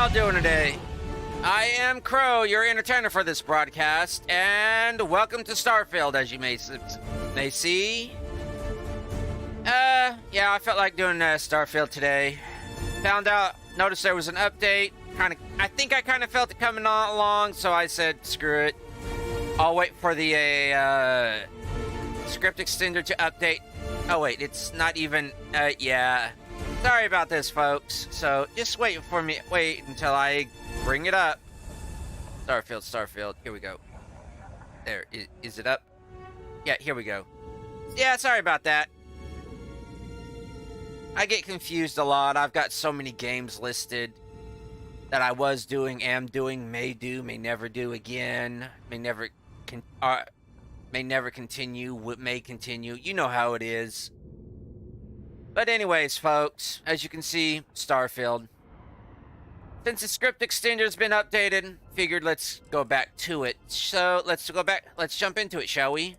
y'all doing today? I am Krow, your entertainer for this broadcast, and welcome to Starfield, as you may see. Yeah, I felt like doing Starfield today. Noticed there was an update. I think I kind of felt it coming along, so I said, screw it. I'll wait for the script extender to update. Oh wait, it's not even, yeah. Sorry about this, folks. So just wait until I bring it up. Starfield, here we go. There, is it up? Yeah, here we go. Yeah, sorry about that. I get confused a lot. I've got so many games listed that I was doing, am doing, may do, may never do again, may never continue, may continue. You know how it is. But anyways, folks, as you can see, Starfield. Since the script extender's been updated, figured let's go back to it. So let's jump into it, shall we?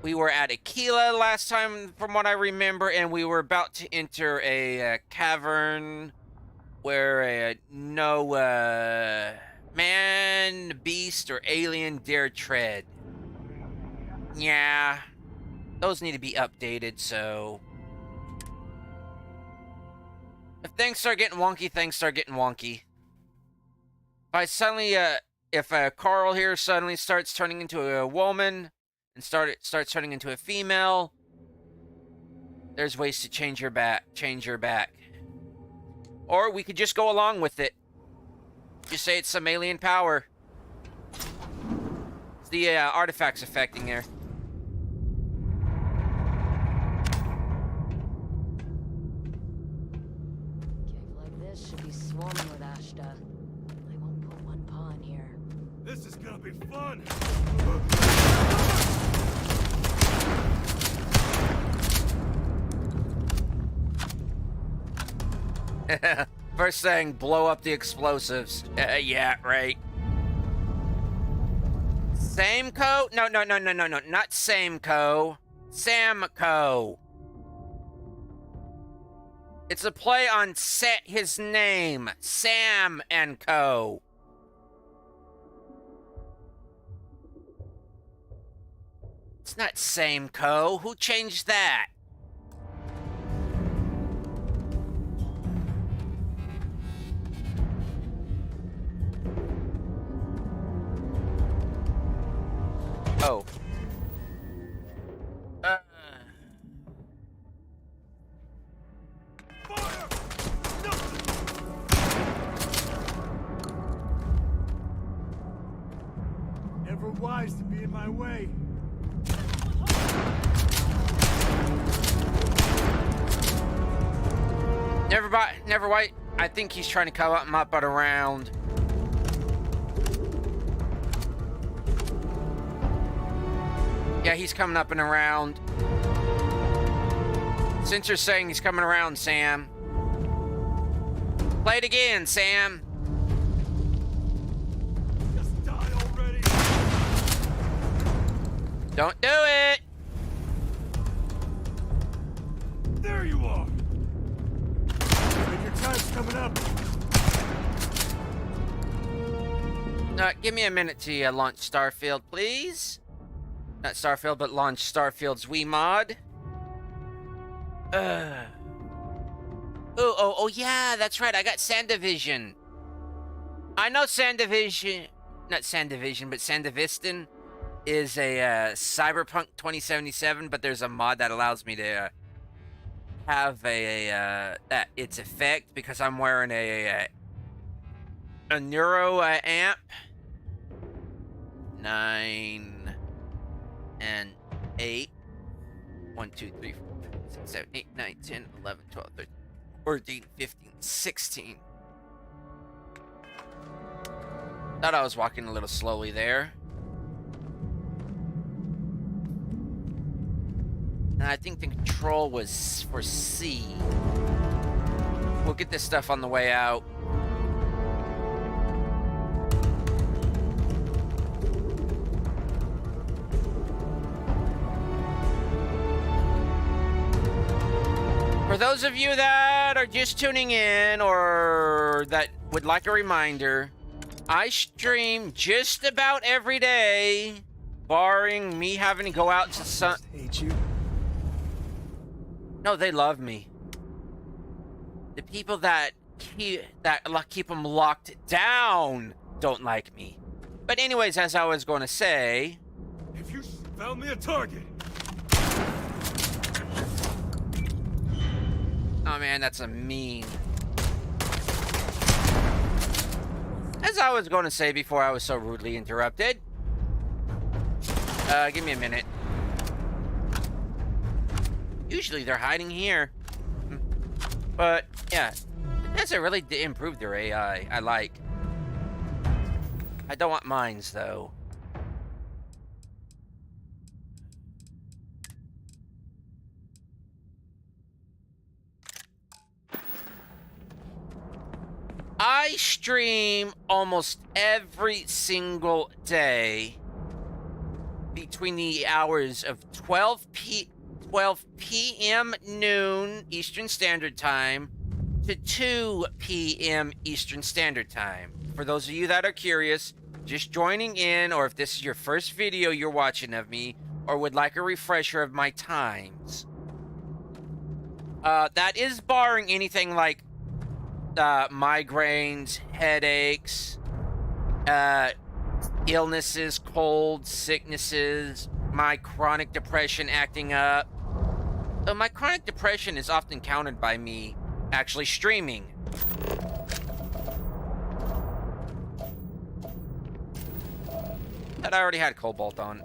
We were at Aquila last time, from what I remember, and we were about to enter a cavern where no man, beast, or alien dare tread. Yeah, those need to be updated, so... If things start getting wonky, things start getting wonky. If Carl here suddenly starts turning into a woman and starts turning into a female, there's ways to change her back. Or we could just go along with it. Just say it's some alien power. It's the artifacts affecting her. This is gonna be fun! First thing, blow up the explosives. Yeah, right. Samco? No, not Samco. Samco. It's a play on his name, Sam and Co. It's not Samco. Who changed that? Oh. Fire! No! Never wise to be in my way. Never white. I think he's trying to come up but around. Yeah, he's coming up and around. Since you're saying he's coming around, Sam. Play it again, Sam. Just die already. Don't do it. There you are. Your time's coming up. Give me a minute to launch Starfield, please. Not Starfield, but launch Starfield's Wii mod. Oh, yeah, that's right. I got Sandivision. I know Sandivision, not Sandivision, but Sandivistan is a Cyberpunk 2077, but there's a mod that allows me to have its effect because I'm wearing a neuro amp. 9 and 8. 1, 2, 3, 4, 5, 6, 7, 8, 9, 10, 11, 12, 13, 14, 15, 16. Thought I was walking a little slowly there. And I think the control was for C. We'll get this stuff on the way out. For those of you that are just tuning in or that would like a reminder, I stream just about every day, barring me having to go out to sun. Hate you. No, they love me. The people that keep them locked down don't like me. But anyways, as I was going to say, If you found me a target. oh man, that's a mean. As I was going to say before I was so rudely interrupted. Give me a minute. Usually they're hiding here. But, yeah. That's a really improved their AI. I like. I don't want mines, though. I stream almost every single day between the hours of 12 p.m. noon Eastern Standard Time to 2 p.m. Eastern Standard Time. For those of you that are curious, just joining in, or if this is your first video you're watching of me, or would like a refresher of my times. That is barring anything like migraines, headaches, illnesses, colds, sicknesses, my chronic depression acting up. So my chronic depression is often countered by me actually streaming. But I already had Cobalt on,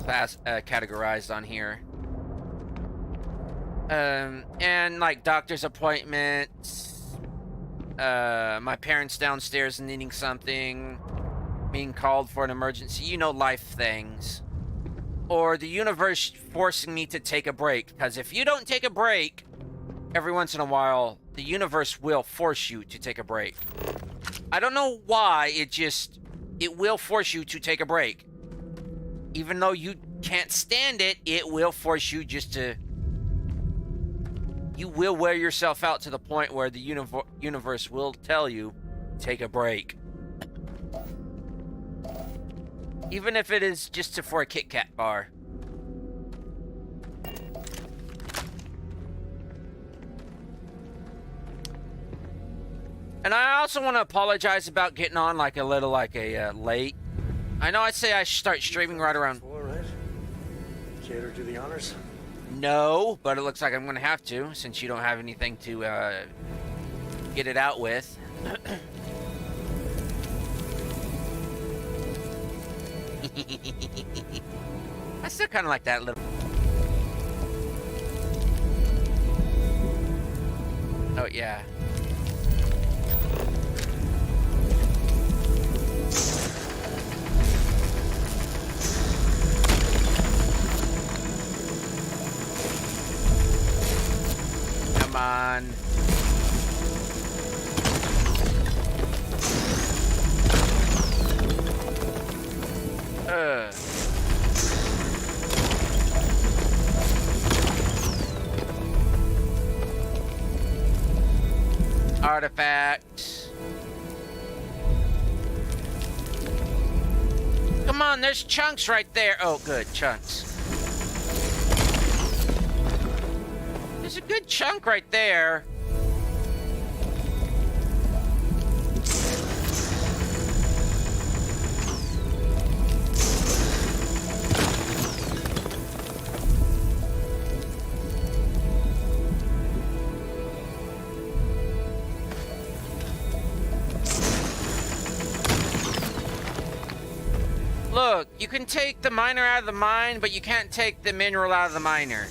categorized on here. And like doctor's appointments, my parents downstairs needing something, being called for an emergency, you know, life things. Or the universe forcing me to take a break, because if you don't take a break, every once in a while, the universe will force you to take a break. I don't know why, it will force you to take a break. Even though you can't stand it, it will force you you will wear yourself out to the point where the universe will tell you, take a break. Even if it is just for a Kit Kat bar. And I also want to apologize about getting on like a little late. I know I say I start streaming right around... Right? Cater to the honors? No, but it looks like I'm going to have to, since you don't have anything to get it out with. I still kind of like that little... Oh, yeah. Come on. Artifact. Come on, there's chunks right there. Oh, good, chunks. There's a good chunk right there. Look, you can take the miner out of the mine, but you can't take the mineral out of the miner.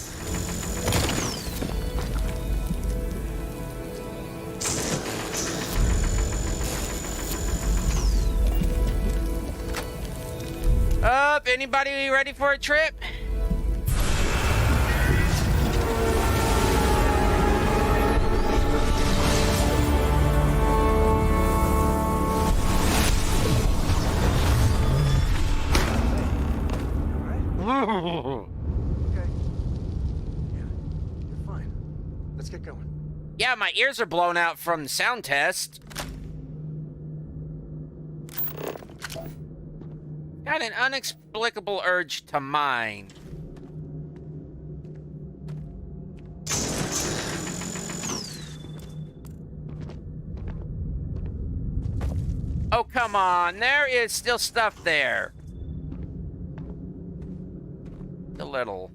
Up, anybody ready for a trip? Okay. Yeah, you're fine. Let's get going. Yeah, my ears are blown out from the sound test. Got an inexplicable urge to mine. Oh, come on. There is still stuff there. A little.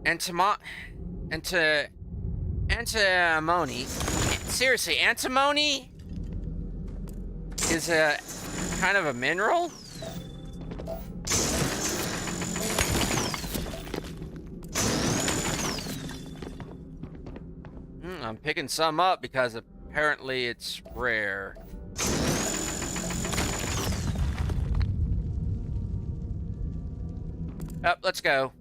Antimony. Seriously, antimony is a kind of a mineral? I'm picking some up because apparently it's rare. Up, let's go.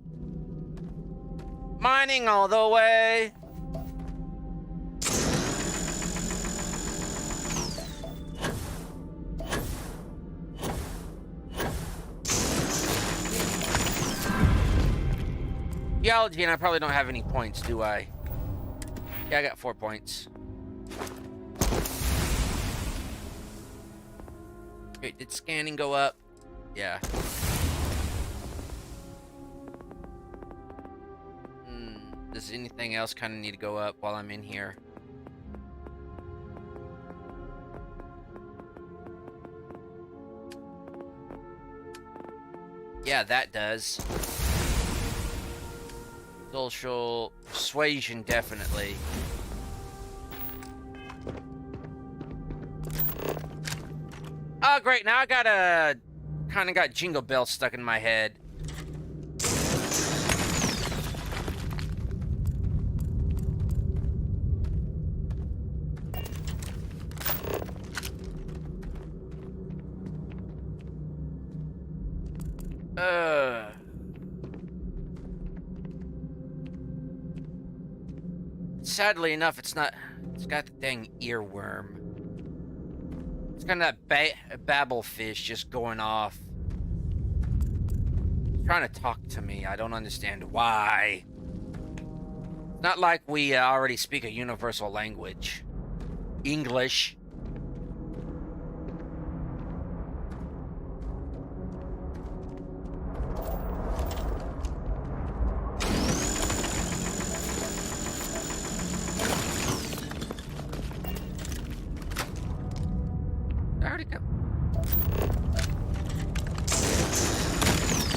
Mining all the way. Geology, and I probably don't have any points, do I? Yeah, I got 4 points. Wait, did scanning go up? Yeah. Does anything else kind of need to go up while I'm in here? Yeah, that does. Social persuasion, definitely. Oh, great. Now I got Jingle Bells stuck in my head. Sadly enough, it's not. It's got the dang earworm. It's kind of that babble fish just going off. It's trying to talk to me. I don't understand why. It's not like we already speak a universal language. English.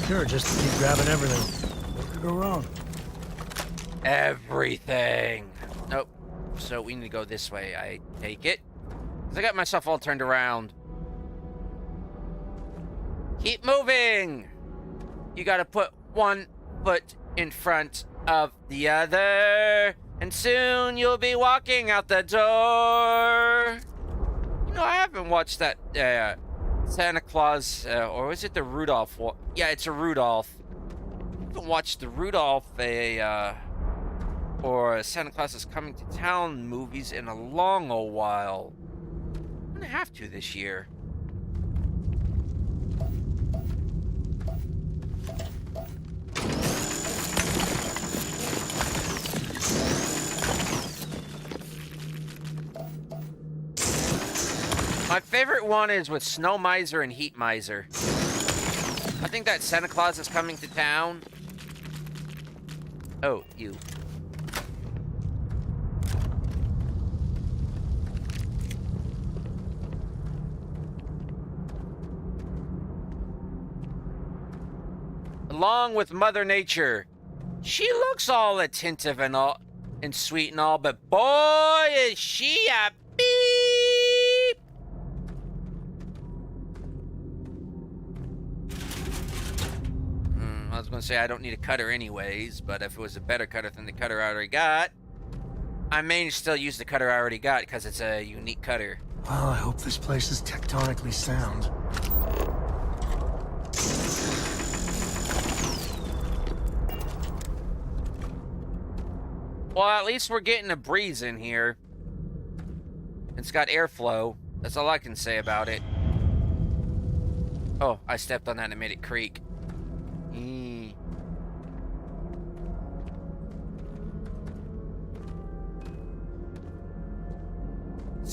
Sure, just keep grabbing everything. What could go wrong? Everything. Nope. So we need to go this way, I take it. 'Cause I got myself all turned around. Keep moving! You gotta put one foot in front of the other, and soon you'll be walking out the door. You know, I haven't watched that Santa Claus, or is it the Rudolph one? Yeah, it's a Rudolph. I haven't watched the Rudolph, or Santa Claus is Coming to Town movies in a long old while. I'm gonna have to this year. My favorite one is with Snow Miser and Heat Miser. I think that Santa Claus is Coming to Town. Oh, you. Along with Mother Nature. She looks all attentive and all and sweet and all, but boy, is she a beep! I was gonna say I don't need a cutter anyways, but if it was a better cutter than the cutter I already got, I may still use the cutter I already got because it's a unique cutter. Well, I hope this place is tectonically sound. Well, at least we're getting a breeze in here. It's got airflow. That's all I can say about it. Oh, I stepped on that and it made it creak.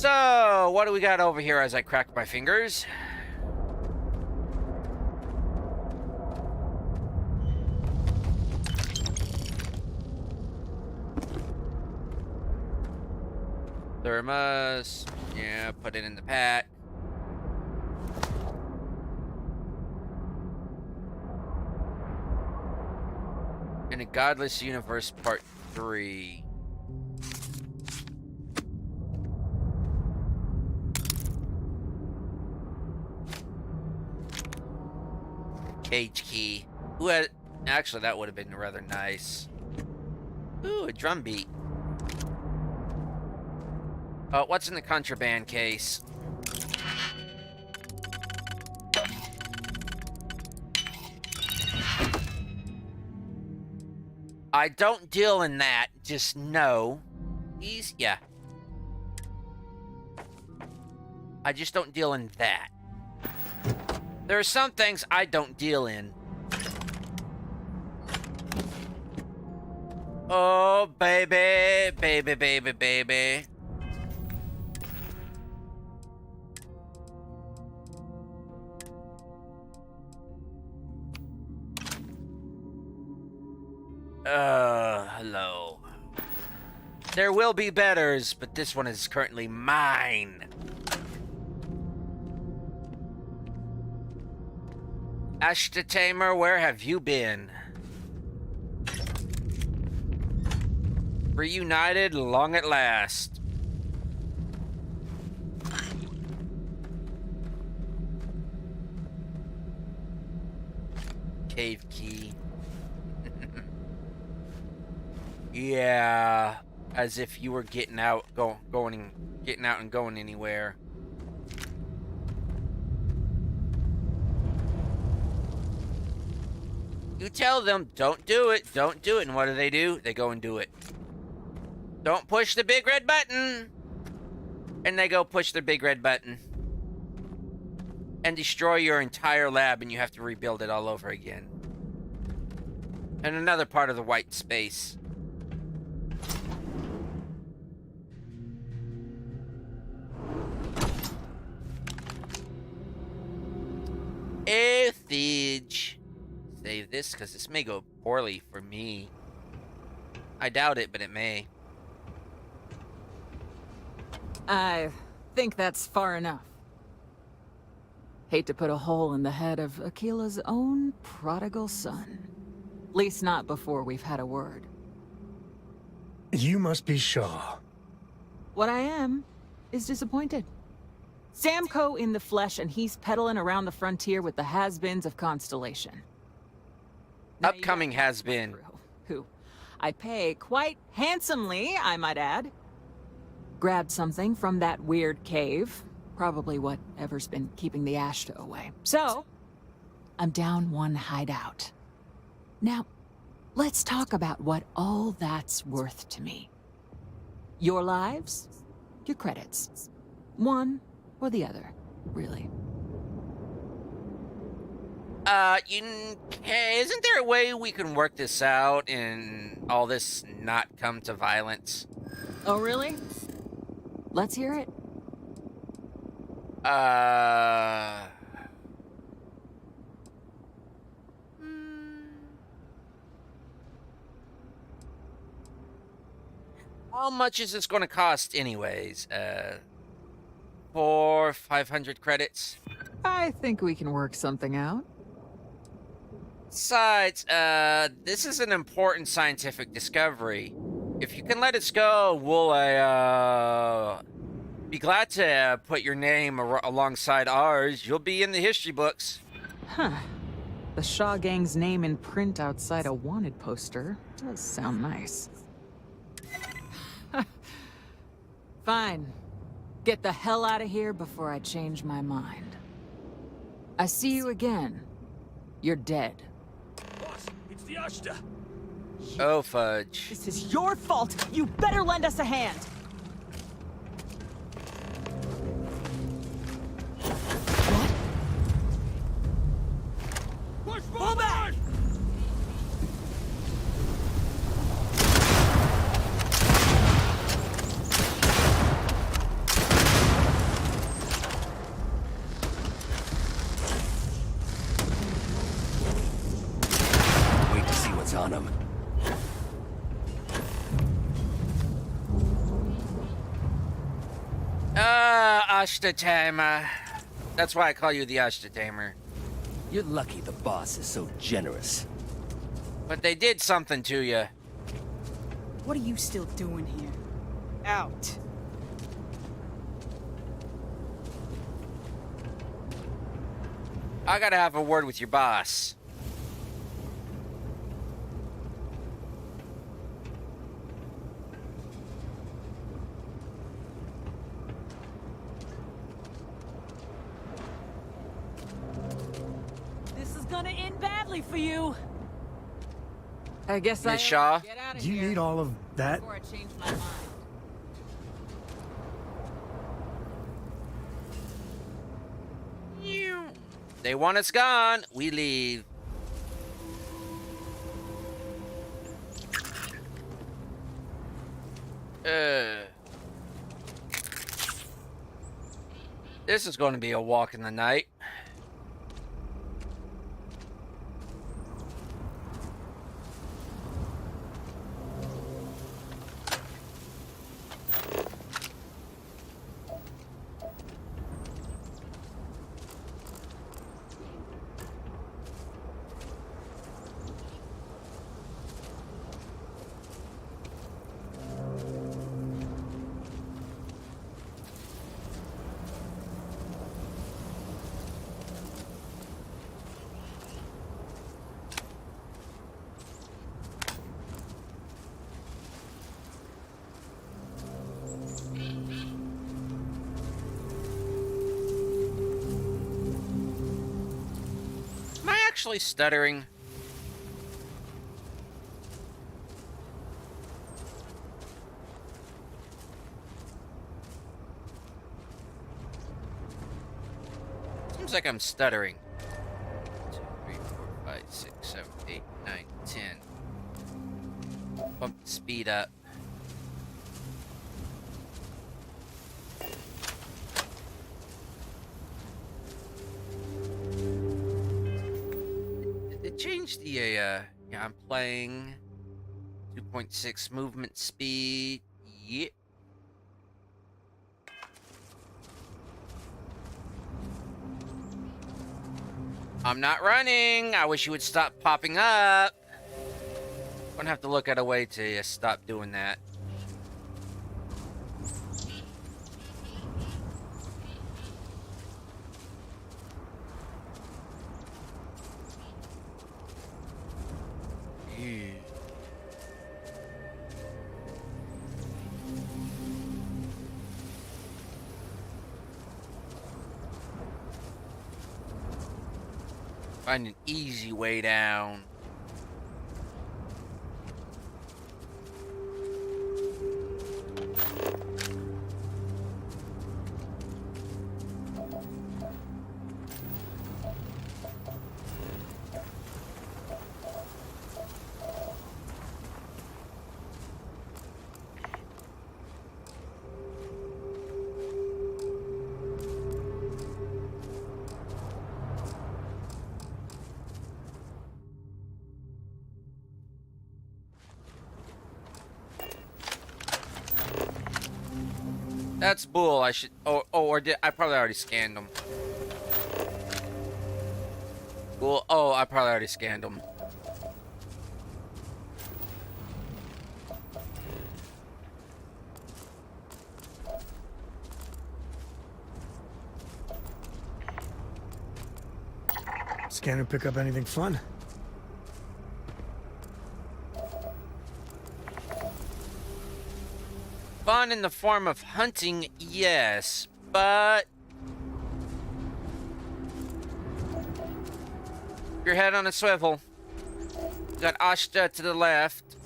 So, what do we got over here as I crack my fingers? Thermos. Yeah, put it in the pack. In a Godless Universe Part 3. Cage key. Ooh, actually, that would have been rather nice. Ooh, a drum beat. What's in the contraband case? I don't deal in that. Just no. These, yeah. I just don't deal in that. There are some things I don't deal in. Oh, baby, baby, baby, baby. Hello. There will be betters, but this one is currently mine. Ashta Tamer, where have you been? Reunited long at last. Cave key. Yeah, as if you were getting out, getting out and going anywhere. You tell them, don't do it, and what do? They go and do it. Don't push the big red button! And they go push the big red button. And destroy your entire lab, and you have to rebuild it all over again. And another part of the white space. Thidge. Save this, because this may go poorly for me. I doubt it, but it may. I think that's far enough. Hate to put a hole in the head of Akila's own prodigal son. At least not before we've had a word. You must be Shaw. What I am is disappointed. Samco in the flesh, and he's peddling around the frontier with the has-beens of Constellation. Now Upcoming has-been. Who I pay quite handsomely, I might add. Grabbed something from that weird cave. Probably whatever's been keeping the Ashta away. So, I'm down one hideout. Now, let's talk about what all that's worth to me. Your lives, your credits. One or the other, really. Isn't there a way we can work this out and all this not come to violence? Oh, really? Let's hear it. How much is this going to cost anyways? 500 credits? I think we can work something out. Besides, this is an important scientific discovery. If you can let us go, we'll, be glad to put your name alongside ours. You'll be in the history books. Huh. The Shaw Gang's name in print outside a wanted poster does sound nice. Fine. Get the hell out of here before I change my mind. I see you again. You're dead. Boss, it's the Ashta. Oh, fudge. This is your fault. You better lend us a hand. What? Push forward! on him. Ashta-tamer. That's why I call you the Ashta-tamer. You're lucky the boss is so generous. But they did something to you. What are you still doing here? Out. I gotta have a word with your boss. This is gonna end badly for you. I guess Miss Shaw? get out of Do you here need all of that? before I change my mind. They want us gone. We leave. This is going to be a walk in the night. Actually stuttering. Seems like I'm stuttering. 1, 2, 3, 4, 5, 6, 7, 8, 9, 10. Bump the speed up. Change the yeah, I'm playing 2.6 movement speed. Yeah. I'm not running. I wish you would stop popping up. I'm gonna have to look at a way to stop doing that. Find an easy way down. That's bull. I should. Or did I probably already scanned them? Bull. Oh, I probably already scanned them. Scanner pick up anything fun? Fun in the form of hunting, yes, but your head on a swivel. Got Ashta to the left.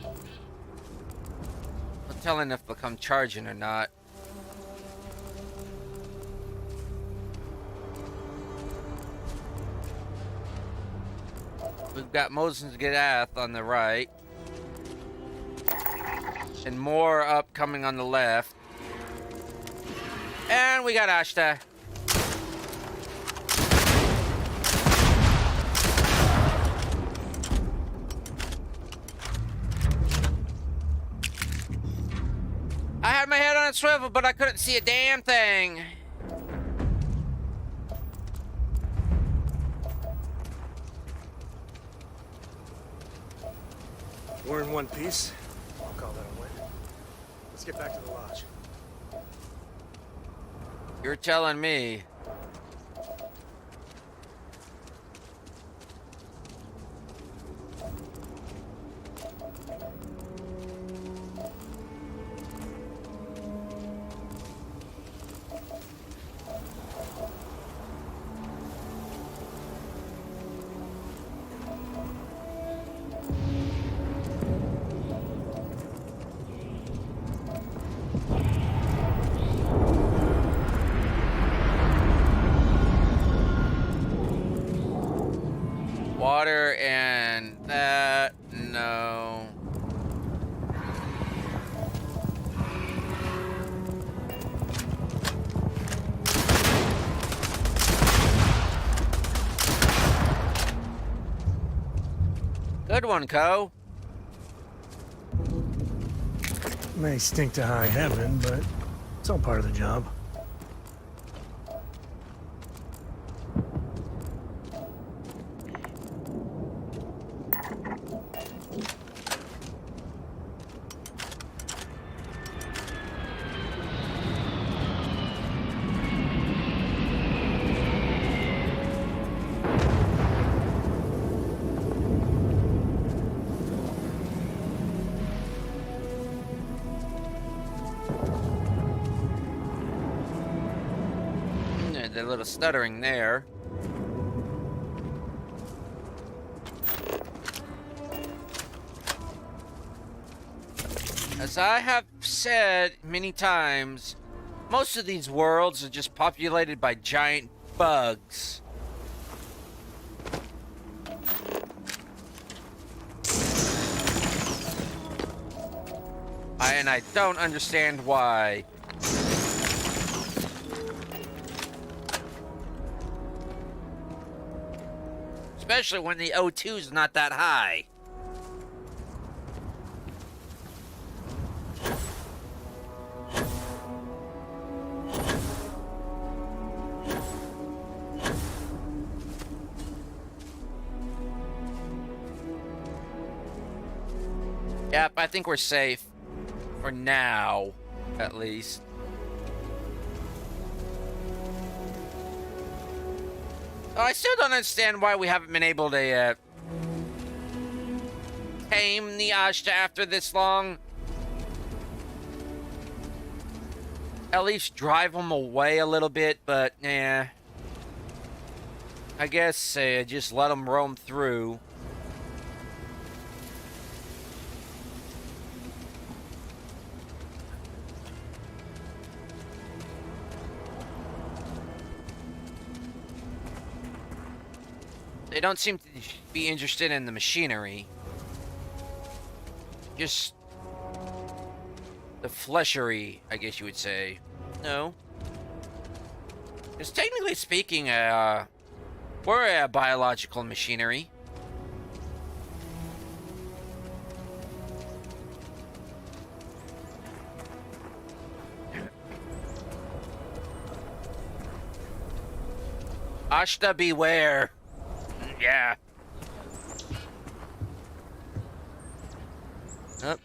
No telling if they'll come charging or not. We've got Moses Gadath on the right. And more up coming on the left. And we got Ashta. swivel, but I couldn't see a damn thing. We're in one piece. I'll call that a win. Let's get back to the lodge. You're telling me. Water and that, no. Good one, Ko. May stink to high heaven, but it's all part of the job. A little stuttering there. As I have said many times, most of these worlds are just populated by giant bugs. And I don't understand why. Especially when the O2 is not that high. Yep, I think we're safe. For now, at least. Oh, I still don't understand why we haven't been able to tame the Ashta after this long. At least drive them away a little bit, but yeah. I guess just let them roam through. They don't seem to be interested in the machinery. Just the fleshery, I guess you would say. No. Because technically speaking, we're a biological machinery. Ashta beware. Yeah. Up.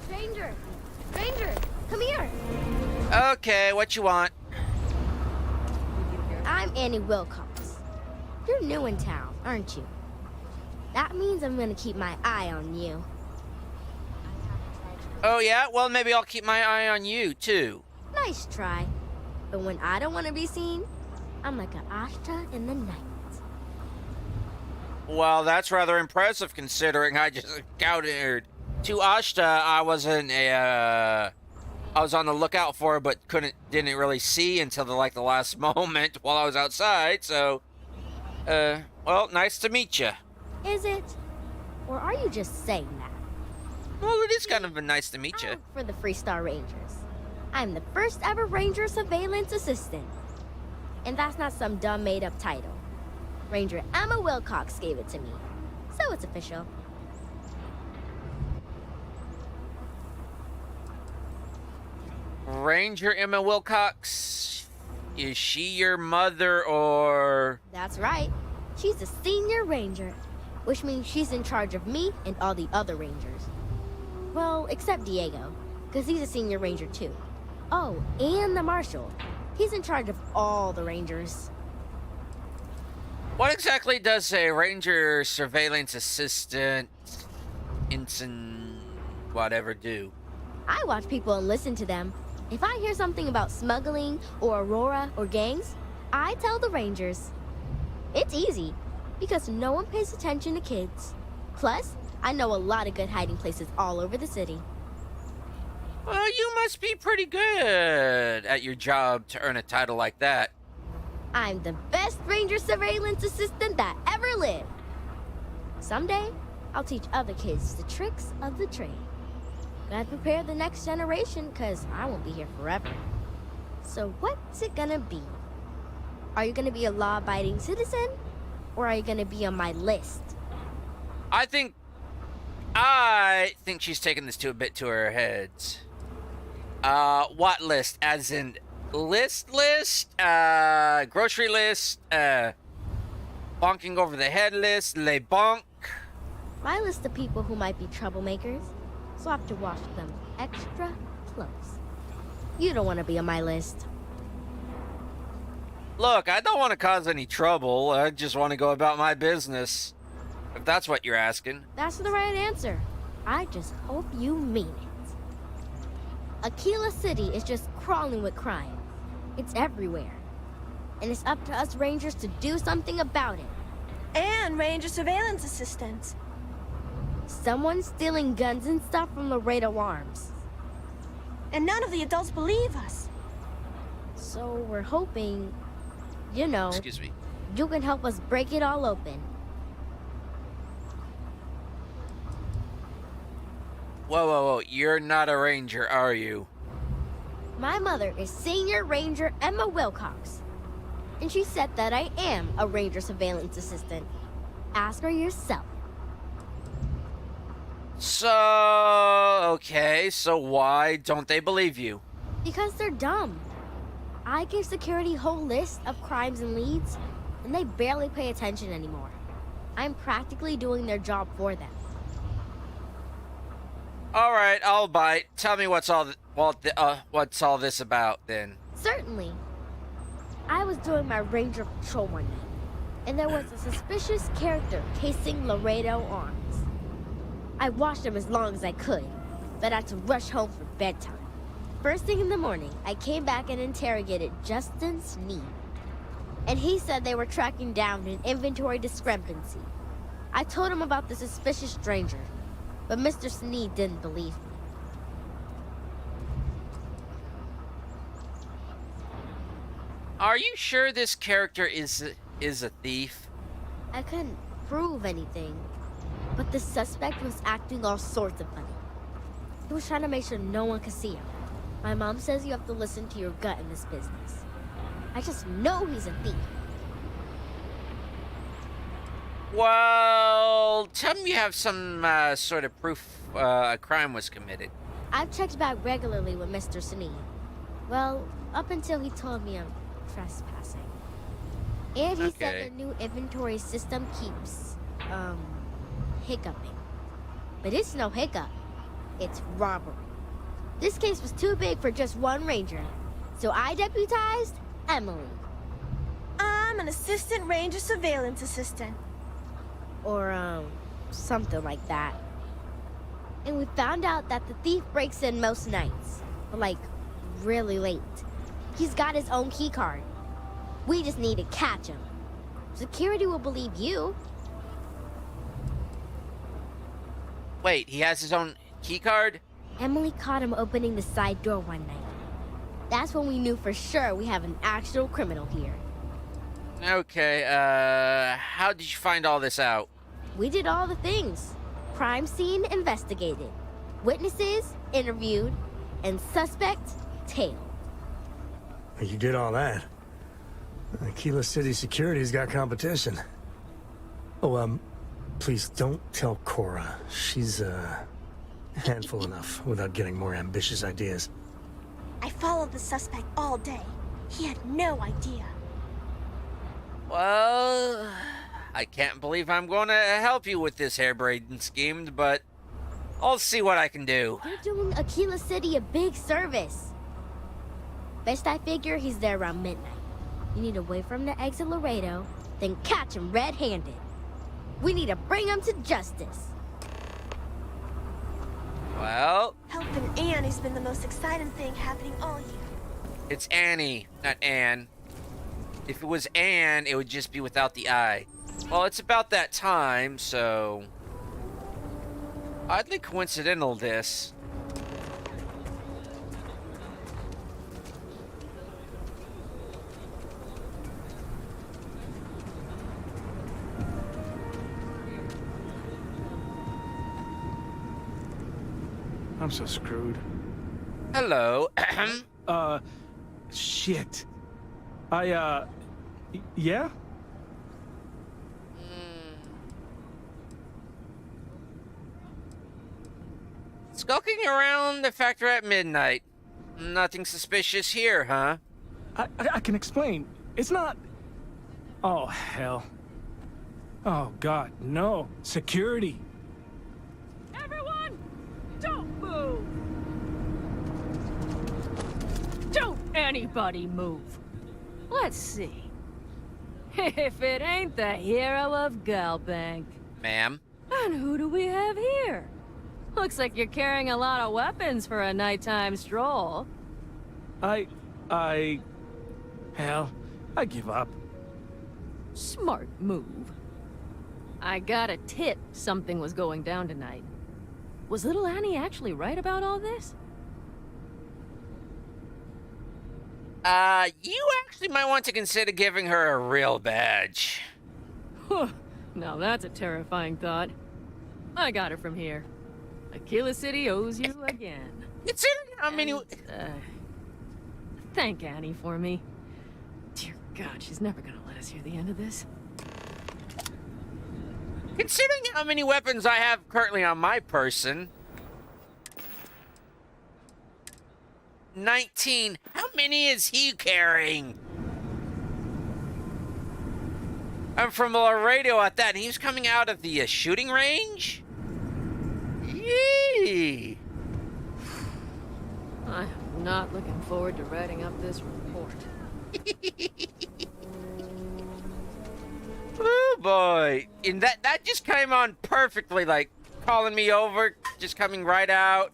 Stranger, come here. Okay, what you want? I'm Annie Wilcox. You're new in town, aren't you? That means I'm gonna keep my eye on you. Oh yeah? Well, maybe I'll keep my eye on you, too. Nice try. But when I don't want to be seen, I'm like an Ashta in the night. Well, that's rather impressive considering I just encountered two Ashta I wasn't I was on the lookout for, but didn't really see until the last moment while I was outside. So, well, nice to meet you. Is it? Or are you just saying that? Well, it is kind of nice to meet you. I'm for the Freestar Rangers. I'm the first ever Ranger Surveillance Assistant. And that's not some dumb made-up title. Ranger Emma Wilcox gave it to me, so it's official. Ranger Emma Wilcox? Is she your mother or... That's right. She's a senior ranger, which means she's in charge of me and all the other rangers. Well, except Diego, because he's a senior ranger too. Oh, and the marshal. He's in charge of all the rangers. What exactly does a Ranger Surveillance Assistant, ensign, whatever do? I watch people and listen to them. If I hear something about smuggling or Aurora or gangs, I tell the rangers. It's easy, because no one pays attention to kids. Plus, I know a lot of good hiding places all over the city. Well, you must be pretty good at your job to earn a title like that. I'm the best Ranger Surveillance Assistant that ever lived. Someday, I'll teach other kids the tricks of the trade. Gotta prepare the next generation, because I won't be here forever. So what's it gonna be? Are you gonna be a law-abiding citizen? Or are you gonna be on my list? I think she's taking this a bit to her heads. What list? As in list, grocery list, bonking over the head list, les bonk. My list of people who might be troublemakers, so I have to watch them extra close. You don't want to be on my list. Look, I don't want to cause any trouble. I just want to go about my business. If that's what you're asking. That's the right answer. I just hope you mean it. Aquila City is just crawling with crime. It's everywhere. And it's up to us Rangers to do something about it. And Ranger Surveillance Assistants. Someone's stealing guns and stuff from Laredo Arms. And none of the adults believe us. So we're hoping, you know, Excuse me. you can help us break it all open. Whoa. You're not a ranger, are you? My mother is Senior Ranger Emma Wilcox. And she said that I am a Ranger Surveillance Assistant. Ask her yourself. So why don't they believe you? Because they're dumb. I give security whole lists of crimes and leads, and they barely pay attention anymore. I'm practically doing their job for them. All right, I'll bite. Tell me what's all this about then. Certainly. I was doing my ranger patrol one night, and there was a suspicious character casing Laredo Arms. I watched him as long as I could, but I had to rush home for bedtime. First thing in the morning, I came back and interrogated Justin Sneed. And he said they were tracking down an inventory discrepancy. I told him about the suspicious stranger, but Mr. Sneed didn't believe me. Are you sure this character is a thief? I couldn't prove anything, but the suspect was acting all sorts of funny. He was trying to make sure no one could see him. My mom says you have to listen to your gut in this business. I just know he's a thief. Well, tell me you have some sort of proof a crime was committed. I've checked back regularly with Mr. Sneed. Well, up until he told me I'm trespassing. And he said the new inventory system keeps, hiccuping. But it's no hiccup. It's robbery. This case was too big for just one ranger, so I deputized Emily. I'm an Assistant Ranger Surveillance Assistant. Or, something like that. And we found out that the thief breaks in most nights, but like, really late. He's got his own key card. We just need to catch him. Security will believe you. Wait, he has his own key card? Emily caught him opening the side door one night. That's when we knew for sure we have an actual criminal here. Okay, how did you find all this out? We did all the things. Crime scene investigated. Witnesses interviewed, and suspect tailed. You did all that. Aquila City Security's got competition. Oh, please don't tell Cora. She's, handful enough without getting more ambitious ideas. I followed the suspect all day. He had no idea. Well, I can't believe I'm going to help you with this harebrained scheme, but I'll see what I can do. They're doing Aquila City a big service. Best I figure he's there around midnight. You need to wait for him to exit Laredo, then catch him red-handed. We need to bring him to justice. Well, Helping Anne has been the most exciting thing happening all year. it's Annie, not Anne. If it was Anne, it would just be without the I. Well, it's about that time, so... Oddly coincidental, this. I'm so screwed. Hello. Shit. Yeah? Skulking around the factory at midnight. Nothing suspicious here, huh? I can explain. It's not... Oh, hell. Oh, God, no. Security. Everyone, don't move! Don't anybody move! Let's see. If it ain't the hero of Galbank. Ma'am? And who do we have here? Looks like you're carrying a lot of weapons for a nighttime stroll. Hell, I give up. Smart move. I got a tip something was going down tonight. Was little Annie actually right about all this? You actually might want to consider giving her a real badge. Now that's a terrifying thought. I got it from here. Aquila City owes you again. Considering how many... Thank Annie for me. Dear God, she's never gonna let us hear the end of this. Considering how many weapons I have currently on my person... 19. How many is he carrying? I'm from Laredo at that, and he was coming out of the shooting range? Yee! I'm not looking forward to writing up this report. Oh boy. And that just came on perfectly, like calling me over, just coming right out.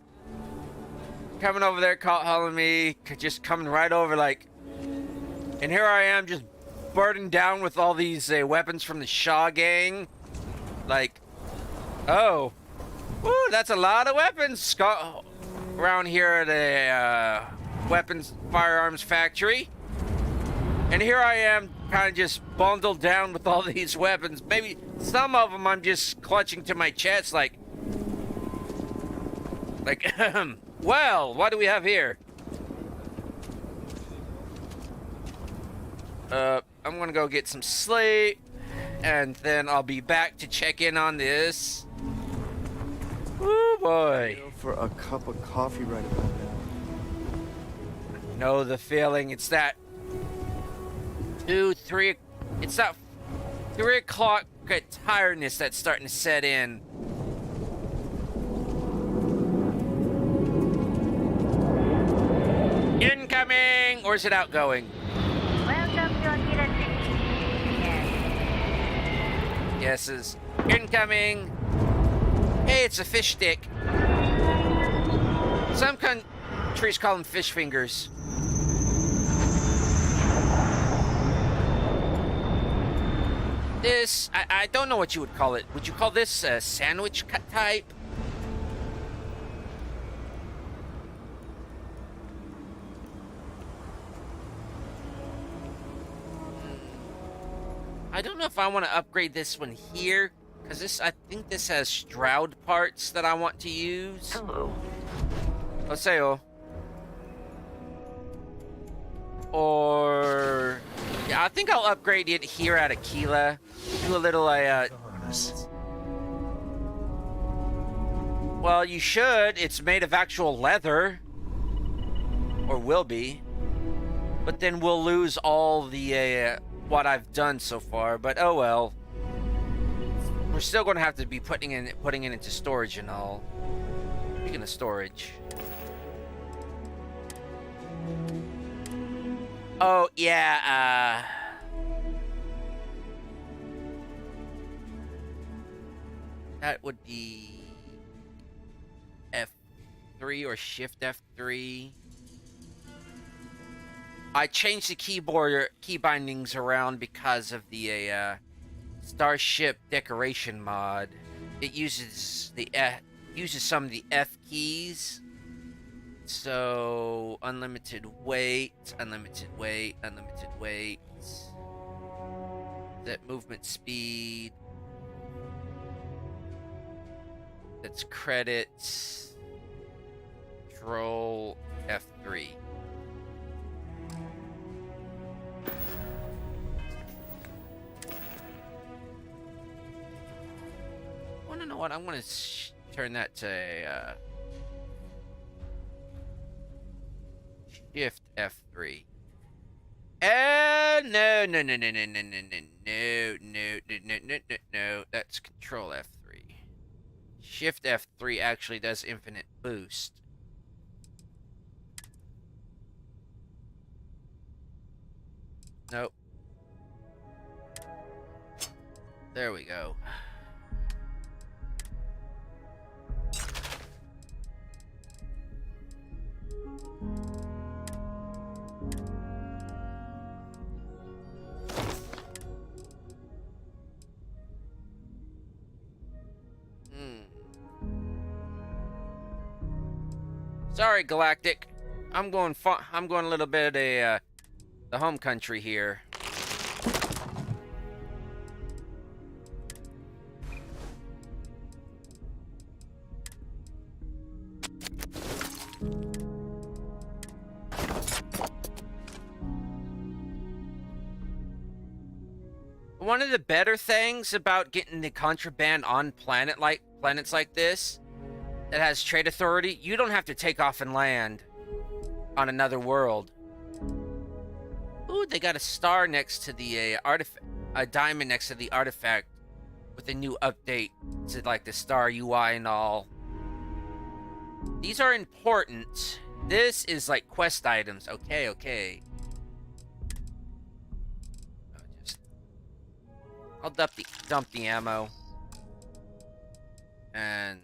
Coming over there, calling me, just coming right over, like, and here I am, just burdened down with all these weapons from the Shaw gang. Like, oh, woo, that's a lot of weapons around here at a firearms factory. And here I am, kind of just bundled down with all these weapons. Maybe some of them I'm just clutching to my chest, like, well, what do we have here? I'm gonna go get some sleep, and then I'll be back to check in on this. Oh boy. For a cup of coffee right about now. I know the feeling. It's that 2, 3, it's that 3 o'clock tiredness that's starting to set in. Incoming! Or is it outgoing? Welcome to Aquila City. Yes. Yeses. Incoming! Hey, it's a fish stick. Some countries call them fish fingers. This, I don't know what you would call it. Would you call this a sandwich cut type? I don't know if I want to upgrade this one here, Because I think this has Stroud parts that I want to use. Hello. Oseo. Or... yeah, I think I'll upgrade it here at Aquila. Do a little, well, you should. It's made of actual leather. Or will be. But then we'll lose all the, what I've done so far. But, oh well. We're still going to have to be putting it into storage and all. Speaking of storage. Oh, yeah, that would be F3 or Shift F3. I changed the key bindings around because of the Starship decoration mod. It uses some of the F keys. So unlimited weight. That movement speed. That's credits. Control F3. Want to know what? I'm gonna turn that to a Shift F3. No. That's Control F3. Shift F3 actually does infinite boost. Nope. There we go. Sorry, Galactic. I'm going a little bit of the home country here. One of the better things about getting the contraband on planets like this that has trade authority, you don't have to take off and land on another world. Ooh, they got a star next to the a diamond next to the artifact with a new update to like the star UI and all. These are important. This is like quest items. Okay. I'll dump the ammo. And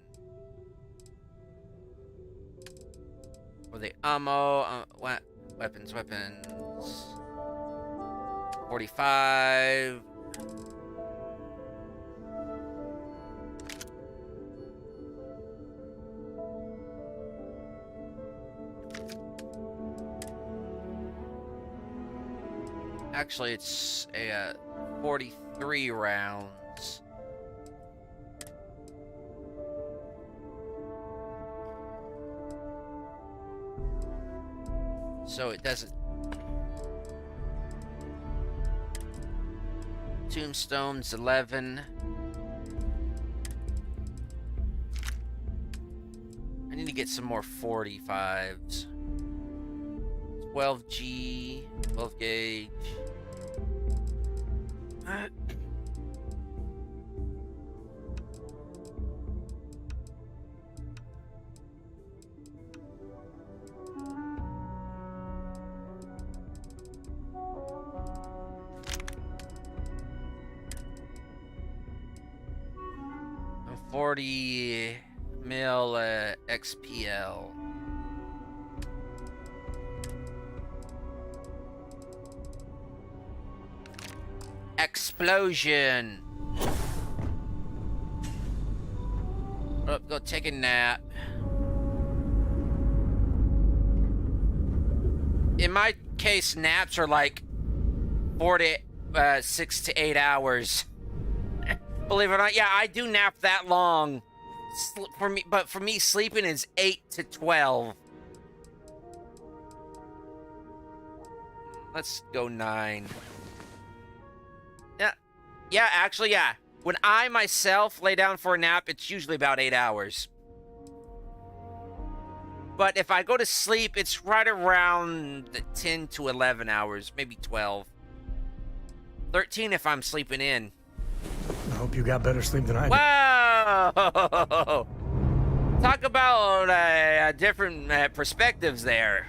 for the ammo, weapons. 45. Actually, it's a 43 rounds. So it doesn't. Tombstones 11. I need to get some more 45s. 12G, 12 gauge. And 40 mil XPL. Explosion. Oh, go take a nap. In my case, naps are like 6 to 8 hours. Believe it or not, yeah, I do nap that long. For me, sleeping is 8 to 12. Let's go 9. Yeah, actually, yeah. When I myself lay down for a nap, it's usually about 8 hours. But if I go to sleep, it's right around 10 to 11 hours, maybe 12. 13 if I'm sleeping in. I hope you got better sleep than I did. Wow! Talk about different perspectives there.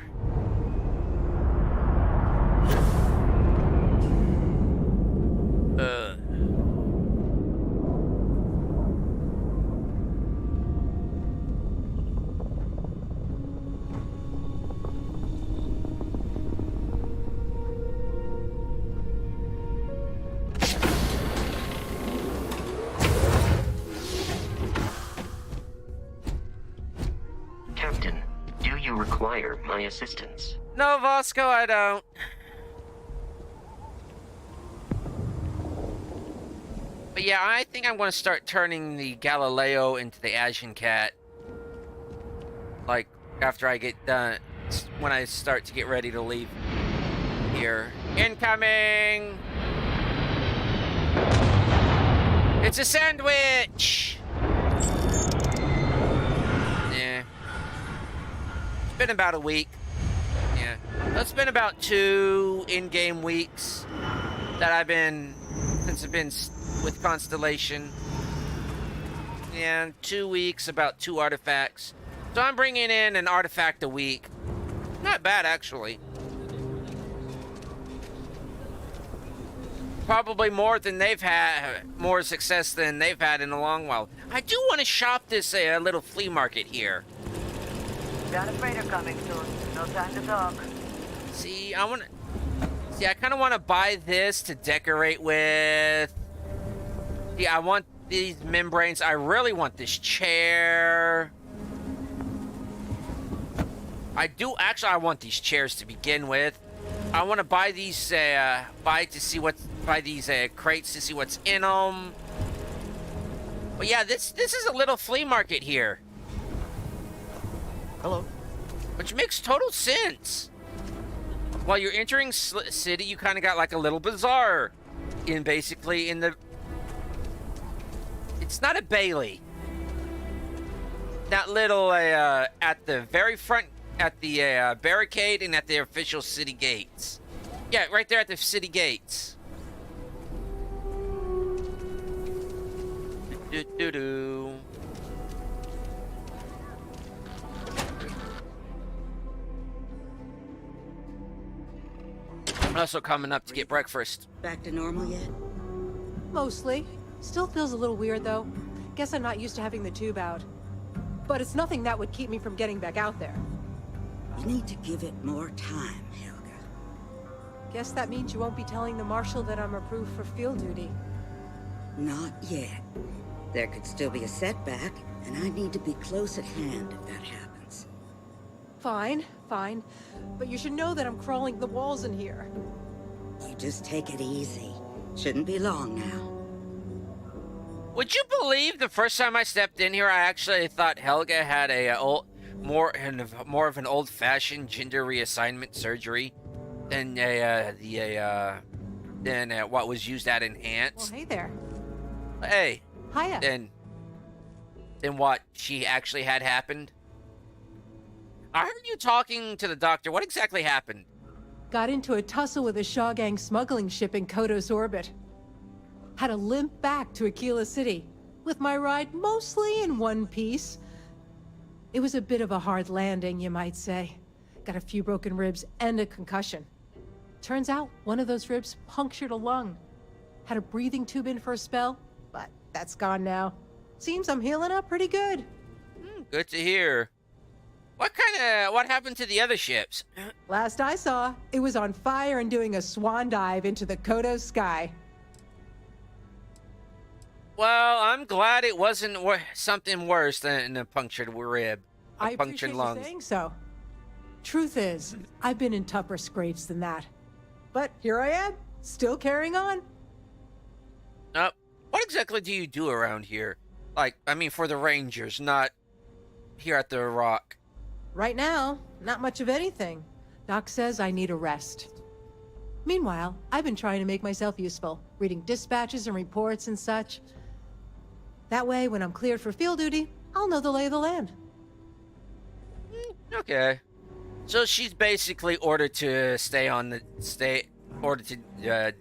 Captain, do you require my assistance? No, Vasco, I don't. But yeah, I think I'm going to start turning the Galileo into the Asian Cat. Like, after I get done, when I start to get ready to leave here. Incoming! It's a sandwich! Yeah. It's been about a week. Yeah. It's been about 2 in-game weeks that I've been, since I've been with Constellation. Yeah, 2 weeks, about 2 artifacts. So I'm bringing in an artifact a week. Not bad, actually. Probably more than they've had, more success than they've had in a long while. I do want to shop this little flea market here. Got a freighter coming soon. No time to talk. See, I kind of want to buy this to decorate with. Yeah, I want these membranes. I really want this chair. I want these chairs to begin with. I want to buy these, buy these crates to see what's in them. But yeah, this is a little flea market here. Hello. Which makes total sense. While you're entering city, you kind of got like a little bazaar. Basically in the... It's not a Bailey. That little, at the very front, at the barricade and at the official city gates. Yeah, right there at the city gates. Do-do-do. I'm also coming up to get breakfast. Back to normal yet? Mostly. Still feels a little weird, though. Guess I'm not used to having the tube out. But it's nothing that would keep me from getting back out there. You need to give it more time, Helga. Guess that means you won't be telling the Marshal that I'm approved for field duty. Not yet. There could still be a setback, and I need to be close at hand if that happens. Fine, fine. But you should know that I'm crawling the walls in here. You just take it easy. Shouldn't be long now. Would you believe the first time I stepped in here, I actually thought Helga had a more of an old-fashioned gender reassignment surgery than what was used at Enhance. Well, hey there. Hey. Hiya. Then what she actually had happened. I heard you talking to the doctor. What exactly happened? Got into a tussle with a Shaw Gang smuggling ship in Kodos orbit. Had to limp back to Aquila City, with my ride mostly in one piece. It was a bit of a hard landing, you might say. Got a few broken ribs and a concussion. Turns out one of those ribs punctured a lung. Had a breathing tube in for a spell, but that's gone now. Seems I'm healing up pretty good. Good to hear. What happened to the other ships? Last I saw, it was on fire and doing a swan dive into the Kodos sky. Well, I'm glad it wasn't something worse than a punctured rib. I appreciate you saying so. Truth is, I've been in tougher scrapes than that. But here I am, still carrying on. Oh, What exactly do you do around here? Like, I mean, for the Rangers, not here at the Rock. Right now, not much of anything. Doc says I need a rest. Meanwhile, I've been trying to make myself useful, reading dispatches and reports and such. That way, when I'm cleared for field duty, I'll know the lay of the land. Okay. So she's basically ordered to ordered to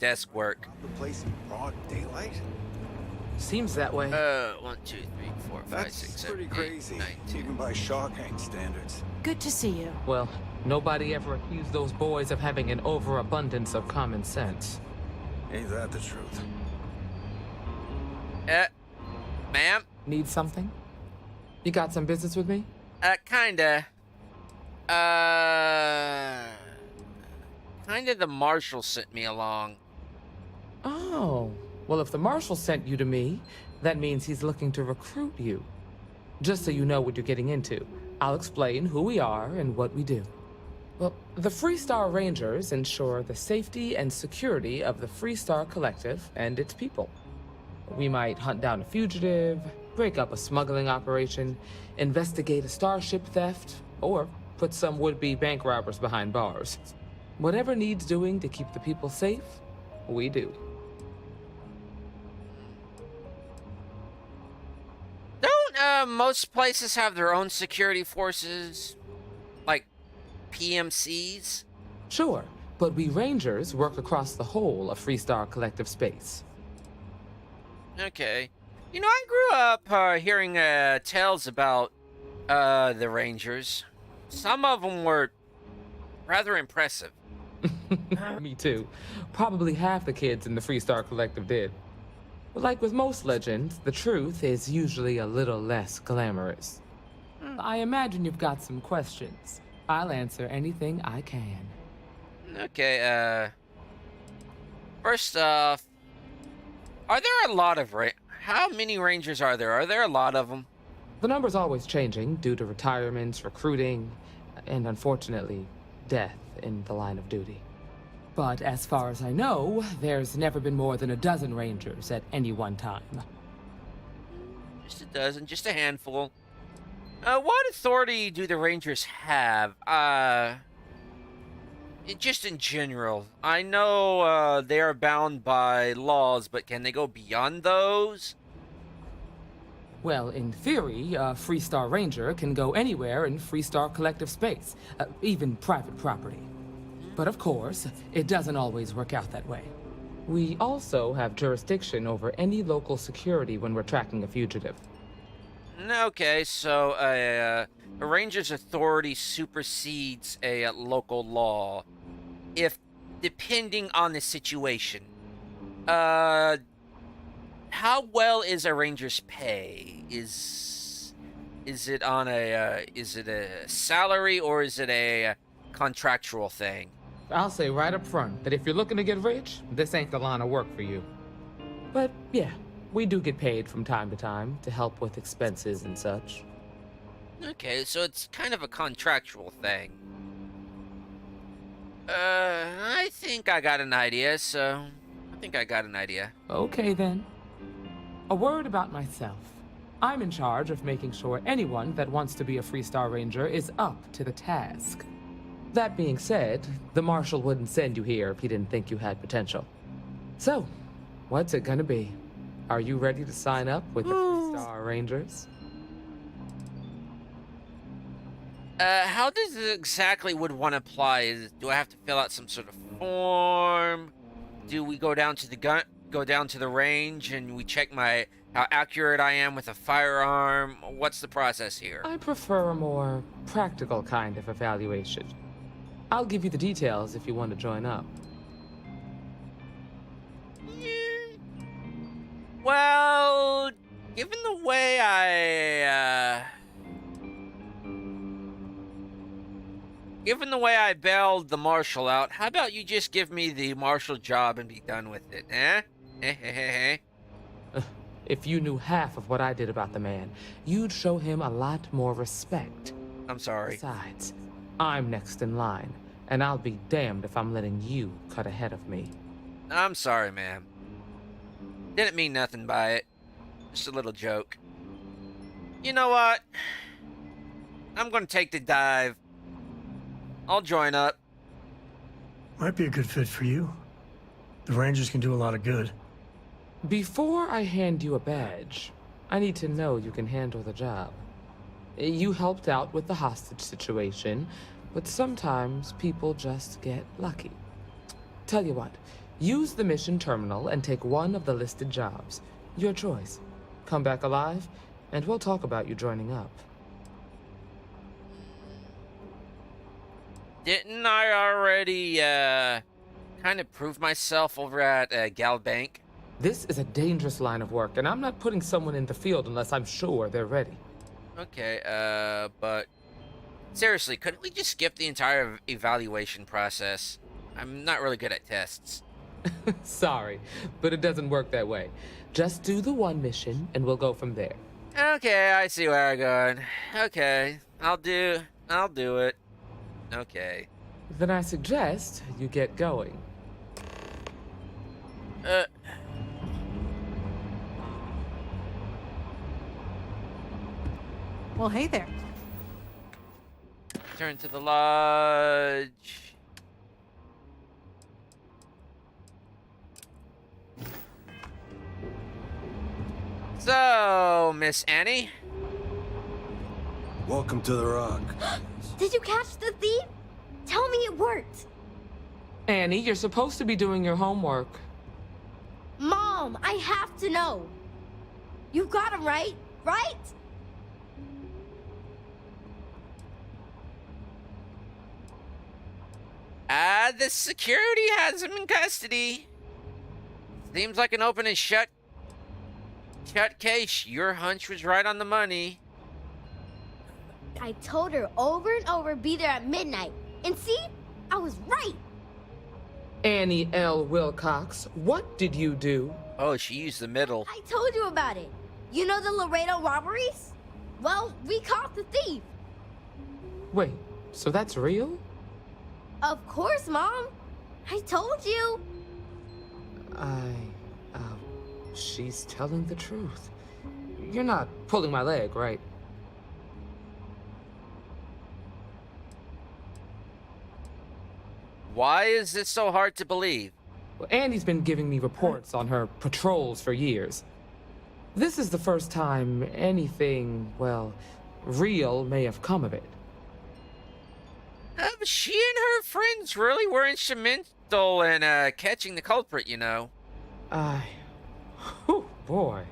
desk work. The place in broad daylight? Seems that way. 1, 2, 3, 4, 5, That's 6, 7, pretty 8, crazy, 9, 10. even by Shawgang standards. Good to see you. Well, nobody ever accused those boys of having an overabundance of common sense. Ain't that the truth? Ma'am? Need something? You got some business with me? Kinda. Kinda the marshal sent me along. Oh, well, if the marshal sent you to me, that means he's looking to recruit you. Just so you know what you're getting into, I'll explain who we are and what we do. Well, the Freestar Rangers ensure the safety and security of the Freestar Collective and its people. We might hunt down a fugitive, break up a smuggling operation, investigate a starship theft, or put some would-be bank robbers behind bars. Whatever needs doing to keep the people safe, we do. Don't most places have their own security forces? Like PMCs? Sure, but we Rangers work across the whole of Freestar Collective space. Okay. You know, I grew up hearing tales about the Rangers. Some of them were rather impressive. Me too. Probably half the kids in the Freestar Collective did. But like with most legends, the truth is usually a little less glamorous. I imagine you've got some questions. I'll answer anything I can. Okay, first off, are there a lot of how many Rangers are there? Are there a lot of them? The number's always changing due to retirements, recruiting, and unfortunately, death in the line of duty. But as far as I know, there's never been more than a dozen Rangers at any one time. Just a dozen, just a handful. What authority do the Rangers have? Just in general. I know they are bound by laws, but can they go beyond those? Well, in theory, a Freestar Ranger can go anywhere in Freestar Collective space, even private property. But of course, it doesn't always work out that way. We also have jurisdiction over any local security when we're tracking a fugitive. Okay, so a Ranger's authority supersedes a local law, if depending on the situation. How well is a Ranger's pay? Is it on is it a salary or is it a contractual thing? I'll say right up front that if you're looking to get rich, this ain't the line of work for you. But yeah, we do get paid from time to time to help with expenses and such. Okay, so it's kind of a contractual thing. I think I got an idea, Okay then. A word about myself. I'm in charge of making sure anyone that wants to be a Freestar Ranger is up to the task. That being said, the Marshal wouldn't send you here if he didn't think you had potential. So, what's it gonna be? Are you ready to sign up with the Freestar Rangers? How does it exactly would one apply? Do I have to fill out some sort of form? Do we go down to the range and we check how accurate I am with a firearm? What's the process here? I prefer a more practical kind of evaluation. I'll give you the details if you want to join up. Well, given the way I bailed the Marshal out, how about you just give me the Marshal job and be done with it, eh? If you knew half of what I did about the man, you'd show him a lot more respect. I'm sorry. Besides, I'm next in line, and I'll be damned if I'm letting you cut ahead of me. I'm sorry, ma'am. Didn't mean nothing by it. Just a little joke. You know what? I'm gonna take the dive. I'll join up. Might be a good fit for you. The Rangers can do a lot of good. Before I hand you a badge, I need to know you can handle the job. You helped out with the hostage situation, but sometimes people just get lucky. Tell you what, use the mission terminal and take one of the listed jobs. Your choice. Come back alive, and we'll talk about you joining up. Didn't I already, kind of prove myself over at, Gal Bank? This is a dangerous line of work, and I'm not putting someone in the field unless I'm sure they're ready. Okay, but... Seriously, couldn't we just skip the entire evaluation process? I'm not really good at tests. Sorry, but it doesn't work that way. Just do the one mission, and we'll go from there. Okay, I see where I'm going. Okay, I'll do it. Okay. Then I suggest you get going. Well, hey there. Turn to the lodge. So, Miss Annie? Welcome to the Rock. Did you catch the thief? Tell me it worked. Annie, you're supposed to be doing your homework. Mom, I have to know. You got him right? Right? The security has him in custody. Seems like an open and shut case. Your hunch was right on the money. I told her over and over be there at midnight. And see? I was right. Annie L. Wilcox, what did you do? Oh, she used the middle. I told you about it. You know the Laredo robberies? Well, we caught the thief. Wait, so that's real? Of course, Mom. I told you. She's telling the truth. You're not pulling my leg, right? Why is this so hard to believe? Well, Annie's been giving me reports on her patrols for years. This is the first time anything, well, real may have come of it. She and her friends really were instrumental in catching the culprit, you know. Oh boy.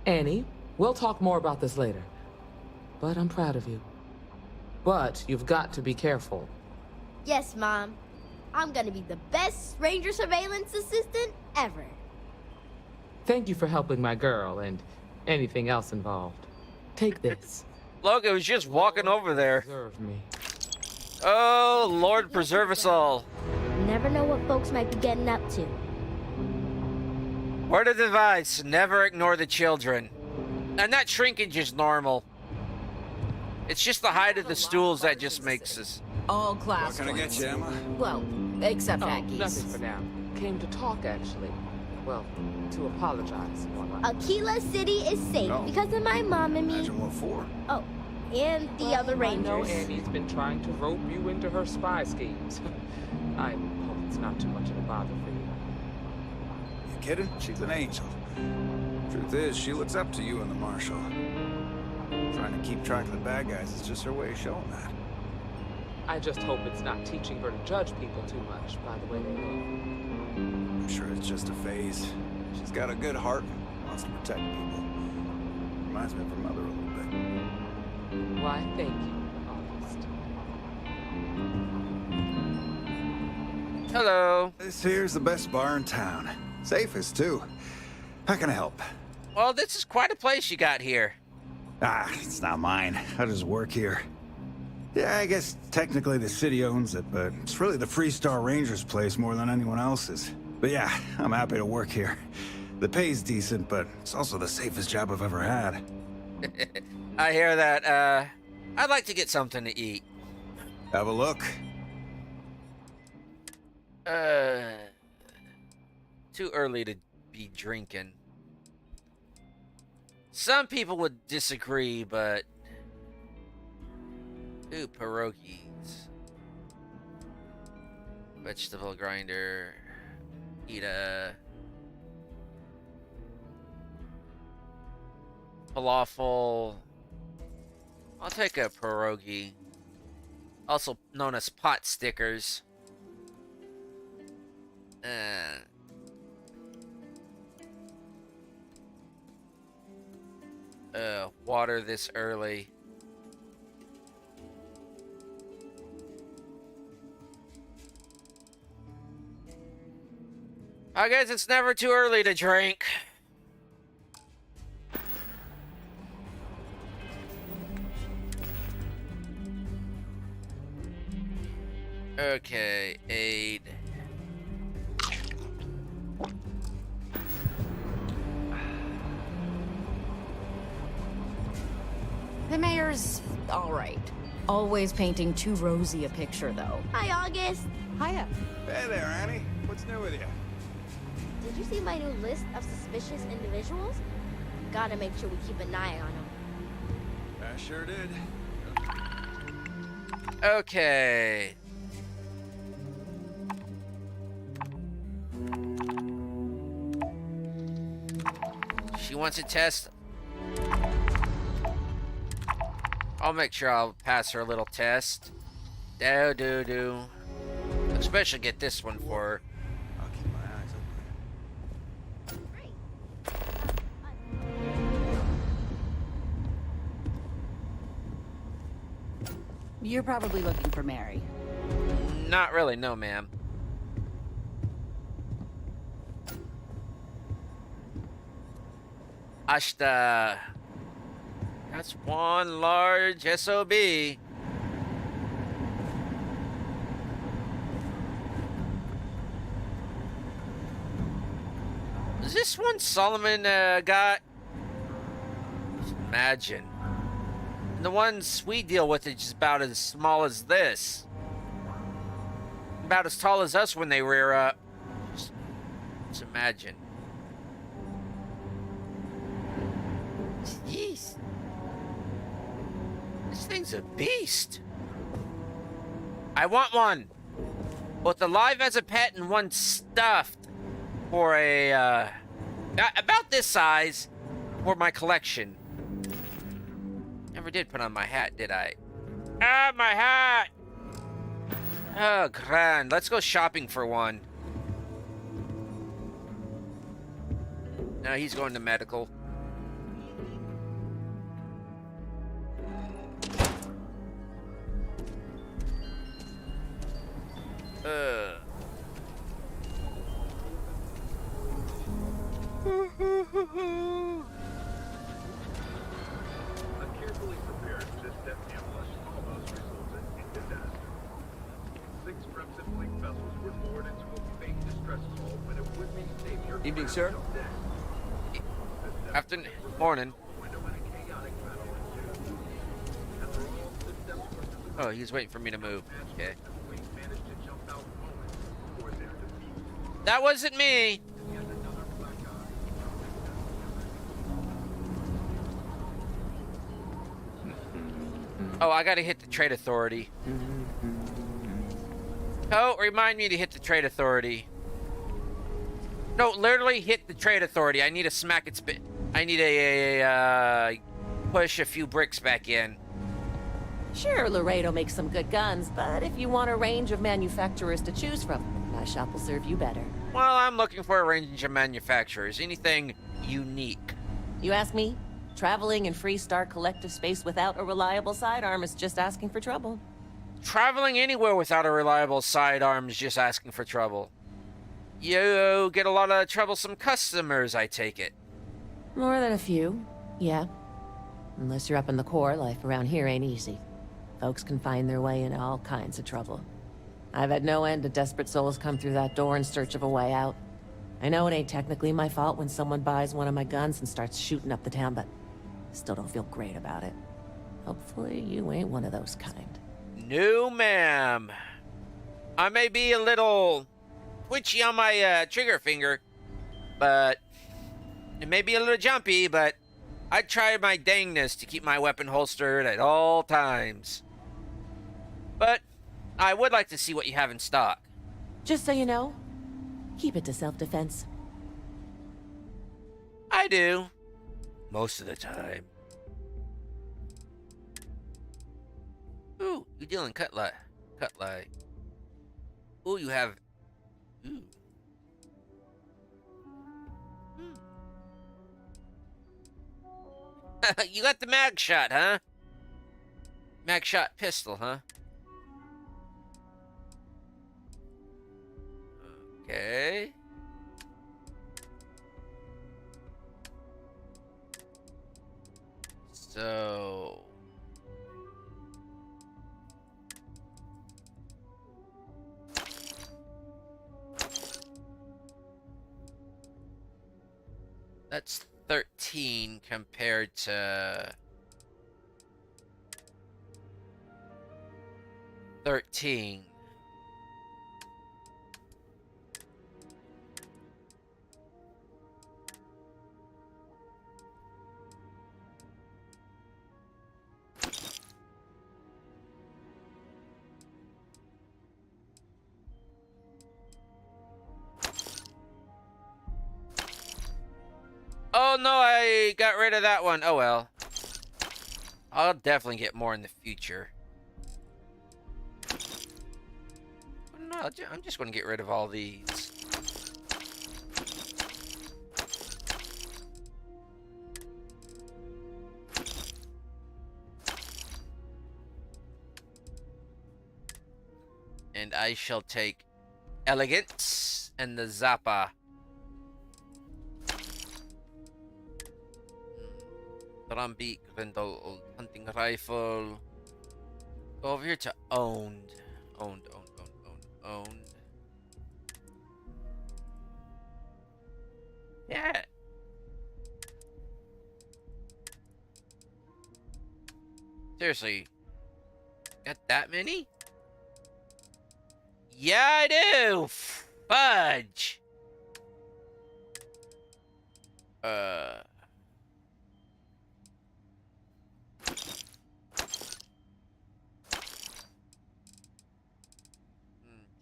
Annie, we'll talk more about this later. But I'm proud of you. But you've got to be careful. Yes, Mom. I'm gonna be the best Ranger surveillance assistant ever. Thank you for helping my girl and anything else involved. Take this. Logan was just walking over there. Preserve me. Oh, Lord preserve us all. Never know what folks might be getting up to. Word of advice, never ignore the children. And that shrinkage is normal. It's just the height of the stools that just makes us... All class What can I get you, Emma? Well, except Aggies. Nothing for now. Came to talk, actually. Well, to apologize. Aquila City is safe because of my mom and me. Imagine what for. Oh, and the other Rangers. I know Annie's been trying to rope you into her spy schemes. I hope it's not too much of a bother for you. You kidding? She's an angel. Truth is, she looks up to you and the Marshal. Trying to keep track of the bad guys is just her way of showing that. I just hope it's not teaching her to judge people too much by the way they look. I'm sure it's just a phase. She's got a good heart and wants to protect people. Reminds me of her mother a little bit. Why, thank you, August. Hello. This here's the best bar in town. Safest, too. How can I help? Well, this is quite a place you got here. It's not mine. I just work here. Yeah, I guess technically the city owns it, but it's really the Freestar Rangers place more than anyone else's. But yeah, I'm happy to work here. The pay's decent, but it's also the safest job I've ever had. I hear that. I'd like to get something to eat. Have a look. Too early to be drinking. Some people would disagree, but... Ooh, pierogies. Vegetable grinder. Eat falafel. I'll take a pierogi. Also known as pot stickers. Water this early. I guess it's never too early to drink. Okay, aid. The mayor's all right. Always painting too rosy a picture, though. Hi, August. Hiya. Hey there, Annie. What's new with you? Did you see my new list of suspicious individuals? Gotta make sure we keep an eye on them. I sure did. Okay. She wants a test. I'll make sure I'll pass her a little test. Do. Especially get this one for her. I'll keep my eyes open. You're probably looking for Mary. Not really, no, ma'am. Ashta. That's one large SOB. Is this one Solomon got? Just imagine. And the ones we deal with is just about as small as this. About as tall as us when they rear up. Just imagine. Jeez. This thing's a beast. I want one. Both alive as a pet and one stuffed for a, about this size for my collection. Never did put on my hat, did I? Ah, my hat! Oh, grand. Let's go shopping for one. No, he's going to medical. Evening, sir. Afternoon. Morning. Oh, he's waiting for me to move. Okay. That wasn't me. Oh, I gotta hit the trade authority. Oh, remind me to hit the trade authority. No, literally hit the trade authority. I need to smack its bit. I need a push a few bricks back in. Sure, Laredo makes some good guns, but if you want a range of manufacturers to choose from, my shop will serve you better. Well, I'm looking for a range of manufacturers. Anything unique. You ask me? Traveling in Freestar collective space without a reliable sidearm is just asking for trouble. Traveling anywhere without a reliable sidearm is just asking for trouble. You get a lot of troublesome customers, I take it. More than a few, yeah. Unless you're up in the core, life around here ain't easy. Folks can find their way into all kinds of trouble. I've had no end of desperate souls come through that door in search of a way out. I know it ain't technically my fault when someone buys one of my guns and starts shooting up the town, but I still don't feel great about it. Hopefully you ain't one of those kind. No, ma'am. I may be a little twitchy on my trigger finger, but It may be a little jumpy, but I try my dangness to keep my weapon holstered at all times. But I would like to see what you have in stock. Just so you know, keep it to self-defense. I do. Most of the time. Ooh, you're dealing cut light. Ooh, you have... Ooh. You got the mag shot, huh? Mag shot pistol, huh? Okay. So... That's 13 compared to 13. Oh no, I got rid of that one. Oh well. I'll definitely get more in the future. No, I'm just going to get rid of all these. And I shall take Elegance and the Zappa. Drumbeat, Grendel, Hunting Rifle. Go over here to Owned. Owned. Yeah. Seriously. Got that many? Yeah, I do! Fudge!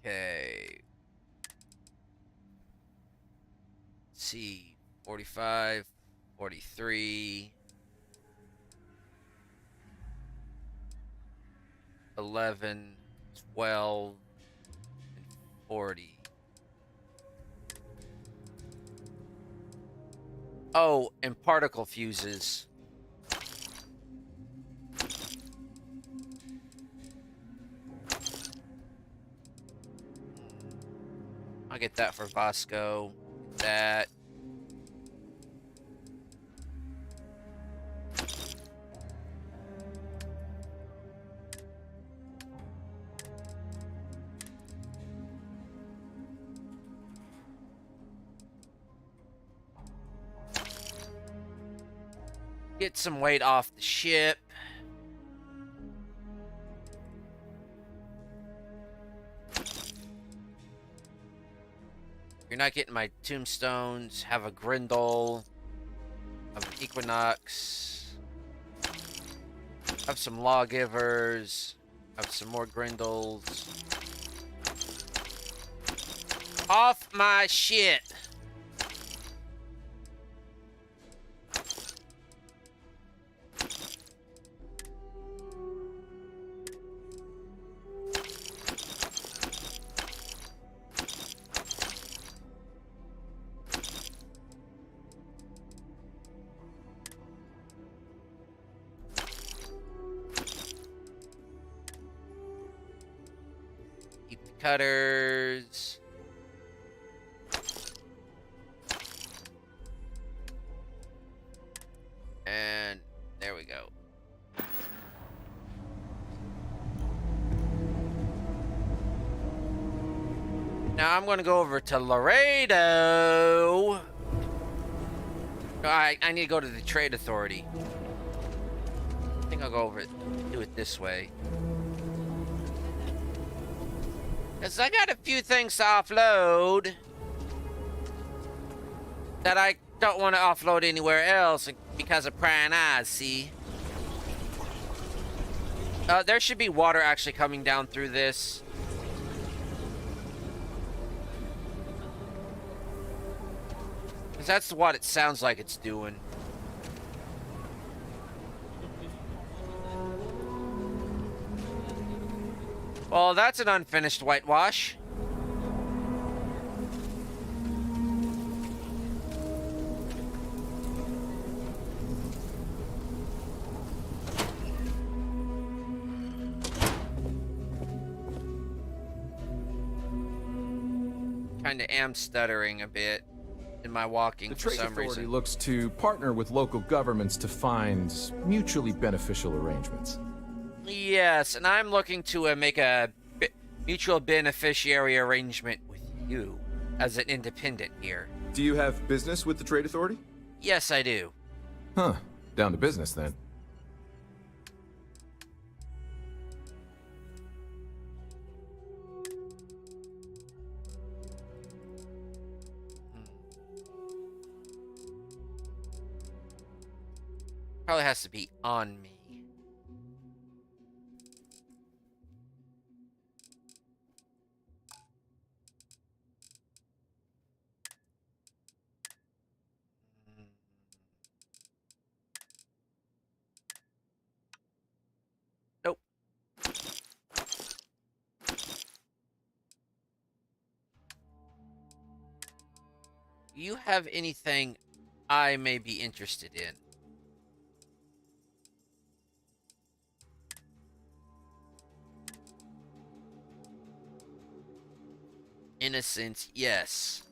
Okay. Let's see. 45, 43, 11, 12, and 40. Oh, and particle fuses. I'll get that for Vasco. That. Get some weight off the ship. You're not getting my tombstones. Have a Grendel. Have an Equinox. Have some Lawgivers. Have some more Grendels. Off my shit. Cutters. And there we go. Now I'm going to go over to Laredo. I need to go to the Trade Authority. I think I'll go over it, do it this way. Because I got a few things to offload that I don't want to offload anywhere else because of prying eyes, see? There should be water actually coming down through this. Because that's what it sounds like it's doing. Well, that's an unfinished whitewash. Kinda am stuttering a bit in my walking for some reason. The Trade Authority looks to partner with local governments to find mutually beneficial arrangements. Yes, and I'm looking to make a mutual beneficiary arrangement with you as an independent here. Do you have business with the Trade Authority? Yes, I do. Huh. Down to business then. Probably has to be on me. Nope. You have anything I may be interested in? Innocence, yes.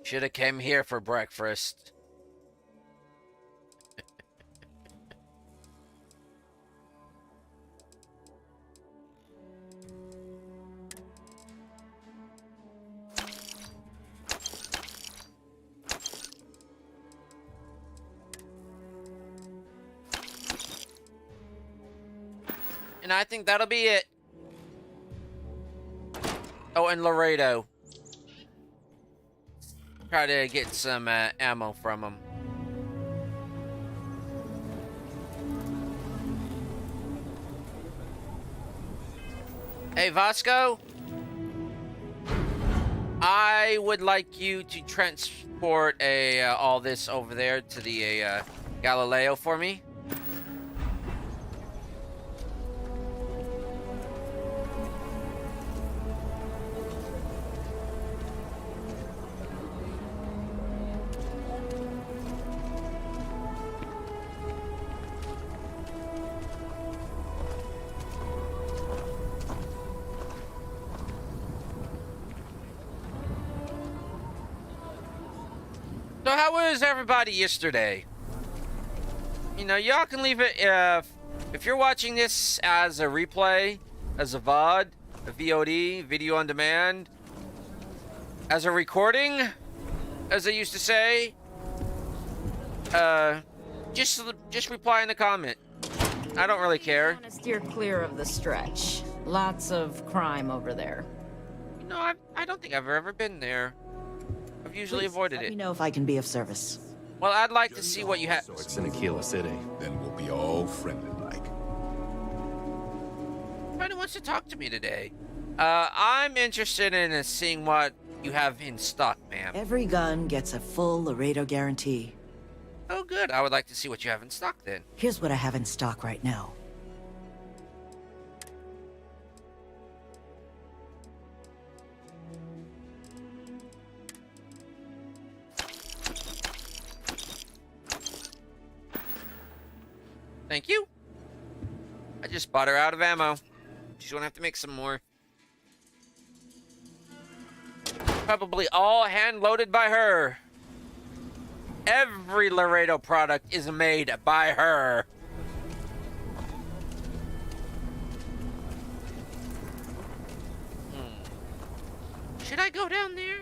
Should have came here for breakfast. And I think that'll be it. Oh, and Laredo. Try to get some ammo from him. Hey, Vasco. I would like you to transport all this over there to the Galileo for me. So how was everybody yesterday? You know, y'all can leave it if you're watching this as a replay, as a VOD, a VOD, video on demand, as a recording, as they used to say. Just reply in the comment. I don't really care. I want to steer clear of the stretch. Lots of crime over there. You know, I don't think I've ever been there. I've usually avoided it. Let me know if I can be of service. Well, I'd like to see what you have. So it's in Aquila City. Then we'll be all friendly-like. Nobody wants to talk to me today. I'm interested in seeing what you have in stock, ma'am. Every gun gets a full Laredo guarantee. Oh, good. I would like to see what you have in stock, then. Here's what I have in stock right now. Thank you. I just bought her out of ammo. She's gonna have to make some more. Probably all hand-loaded by her. Every Laredo product is made by her. Should I go down there?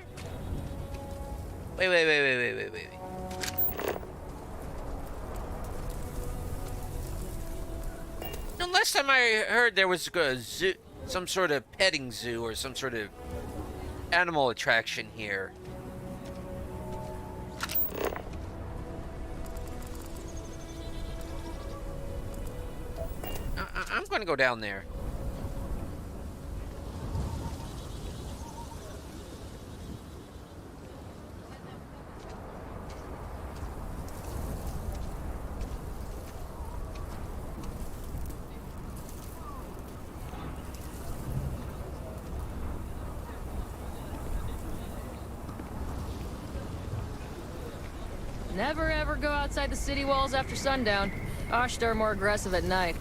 Wait. last time I heard there was a zoo, some sort of petting zoo or some sort of animal attraction here. I'm going to go down there. Never ever go outside the city walls after sundown. Ashtar are more aggressive at night.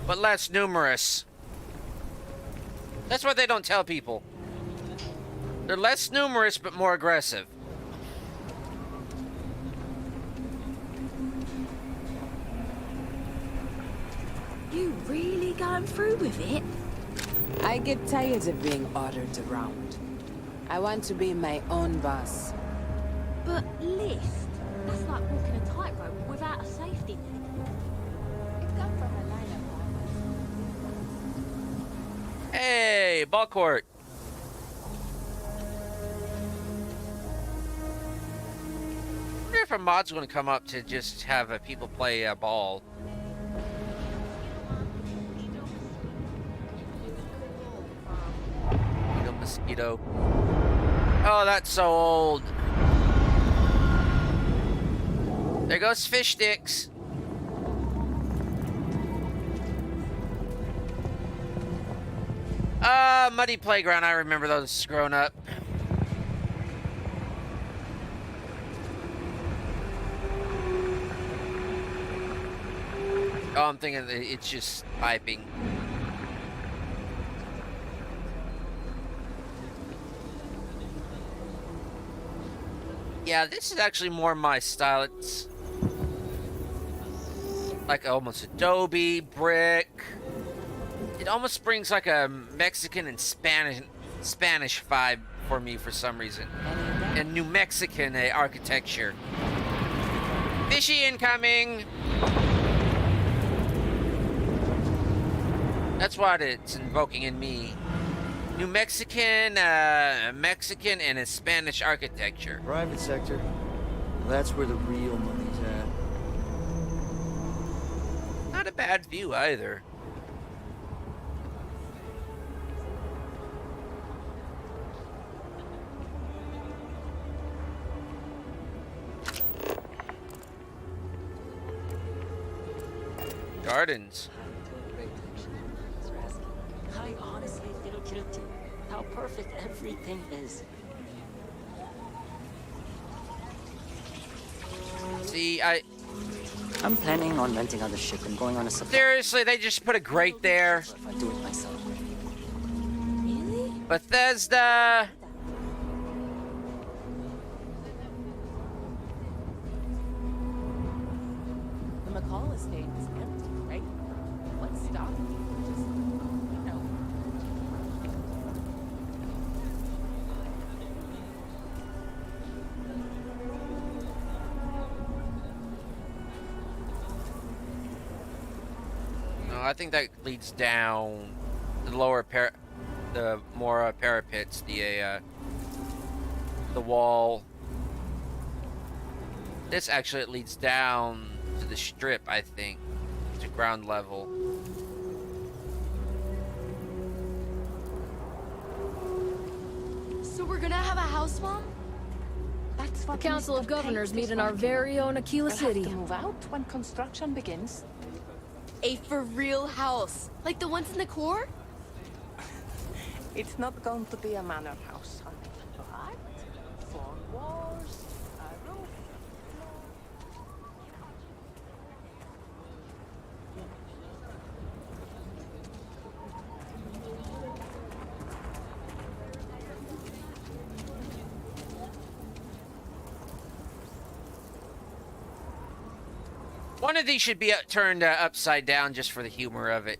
But less numerous. That's what they don't tell people. They're less numerous, but more aggressive. You really going through with it? I get tired of being ordered around. I want to be my own boss. But list, that's like walking a tightrope without a safety net. It come from a line of Hey, ball court. I wonder if a mod's going to come up to just have people play a ball. Mosquito. Oh, that's so old. There goes fish sticks. Muddy playground. I remember those growing up. Oh, I'm thinking that it's just piping. Yeah, this is actually more my style. It's like almost adobe, brick. It almost brings like a Mexican and Spanish vibe for me for some reason. And New Mexican architecture. Fishy incoming! That's what it's invoking in me. New Mexican, Mexican, and a Spanish architecture. Private sector. Well, that's where the real money's at. Not a bad view either. Gardens. I honestly feel guilty how perfect everything is. See, I'm planning on renting out the ship and going on a supply. Seriously, they just put a grate there. If I do it myself. Really? Bethesda. The McCall estate is empty, right? What's stopping you? Just, no. No, I think that leads down the lower the more parapets, the wall. This actually it leads down to the strip, I think, to ground level. So we're gonna have a house, Mom? That's what The Council of Mr. Governors Kent meet is in our working very own Aquila We'll City. have to move out when construction begins. A for real house, like the ones in the core? It's not going to be a manor house, honey. But 4 walls, a roof. One of these should be turned upside down just for the humor of it.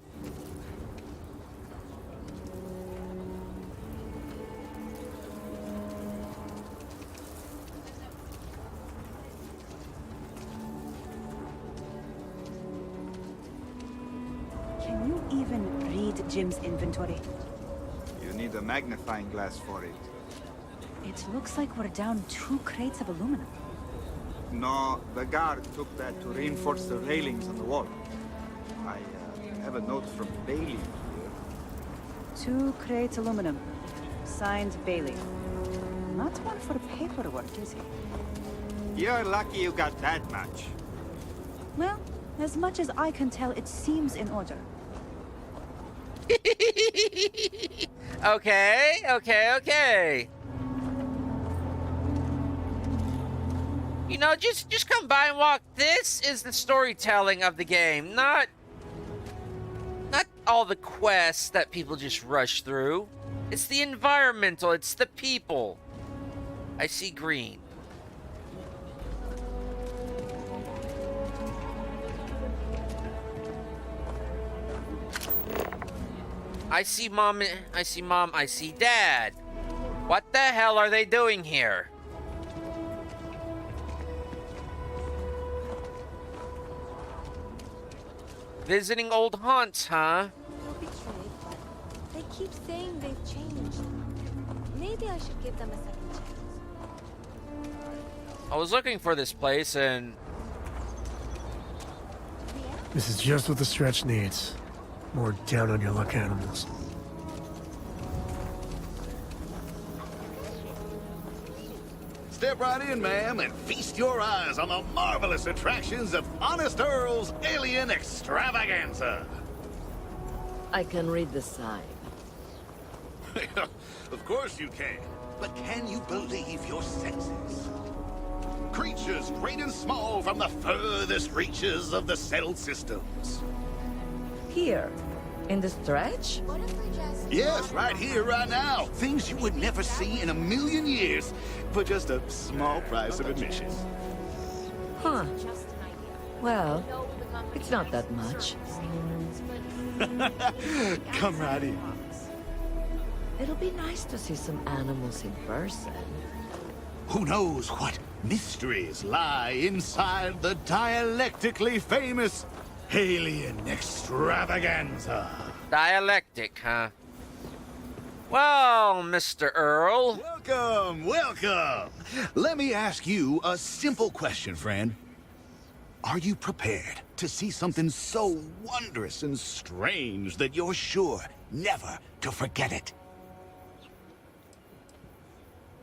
Can even read Jim's inventory. You need a magnifying glass for it. It looks like we're down 2 crates of aluminum. No, the guard took that to reinforce the railings on the wall. I have a note from Bailey here. 2 crates aluminum. Signed Bailey. Not one for paperwork, is he? You're lucky you got that much. Well, as much as I can tell, it seems in order. Okay. You know, just come by and walk. This is the storytelling of the game, not all the quests that people just rush through. It's the environmental, it's the people. I see green. I see mom, I see dad. What the hell are they doing here? Visiting old haunts, huh? Betrayed, but they keep saying they've changed. Maybe I should give them a second chance. I was looking for this place and... This is just what the stretch needs. More down-on-your-luck animals. Step right in, ma'am, and feast your eyes on the marvelous attractions of Honest Earl's Alien Extravaganza. I can read the sign. Of course you can. But can you believe your senses? Creatures great and small from the furthest reaches of the settled systems. Here, in the stretch? Yes, right here, right now. Things you would never see in a million years for just a small price of admission. Huh. Well, it's not that much. Come right in. It'll be nice to see some animals in person. Who knows what mysteries lie inside the dialectically famous Alien Extravaganza. Dialectic, huh? Well, Mr. Earl. Welcome. Let me ask you a simple question, friend. Are you prepared to see something so wondrous and strange that you're sure never to forget it?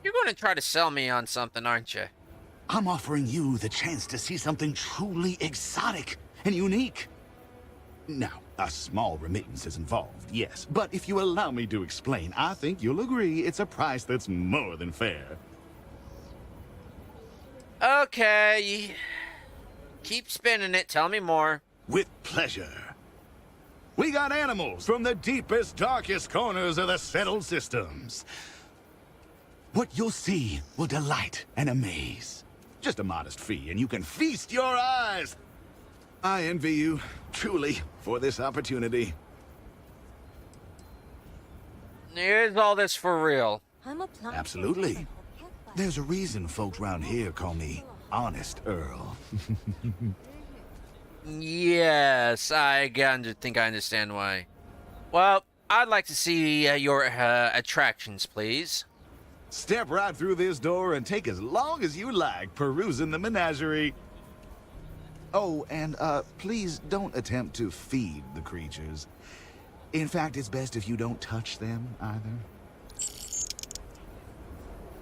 You're going to try to sell me on something, aren't you? I'm offering you the chance to see something truly exotic and unique. Now, a small remittance is involved, yes. But if you allow me to explain, I think you'll agree it's a price that's more than fair. Okay. Keep spinning it. Tell me more. With pleasure. We got animals from the deepest, darkest corners of the settled systems. What you'll see will delight and amaze. Just a modest fee, and you can feast your eyes. I envy you, truly, for this opportunity. Is all this for real? Absolutely. There's a reason folks around here call me Honest Earl. Yes, I think I understand why. Well, I'd like to see your attractions, please. Step right through this door and take as long as you like perusing the menagerie. Oh, and please don't attempt to feed the creatures. In fact, it's best if you don't touch them either.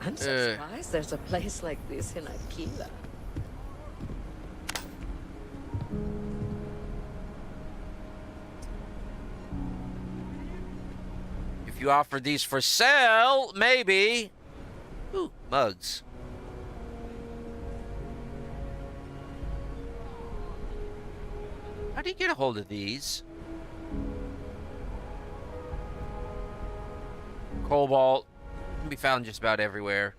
I'm so surprised there's a place like this in Aquila. If you offer these for sale, maybe. Ooh, mugs. How do you get a hold of these? Cobalt can be found just about everywhere.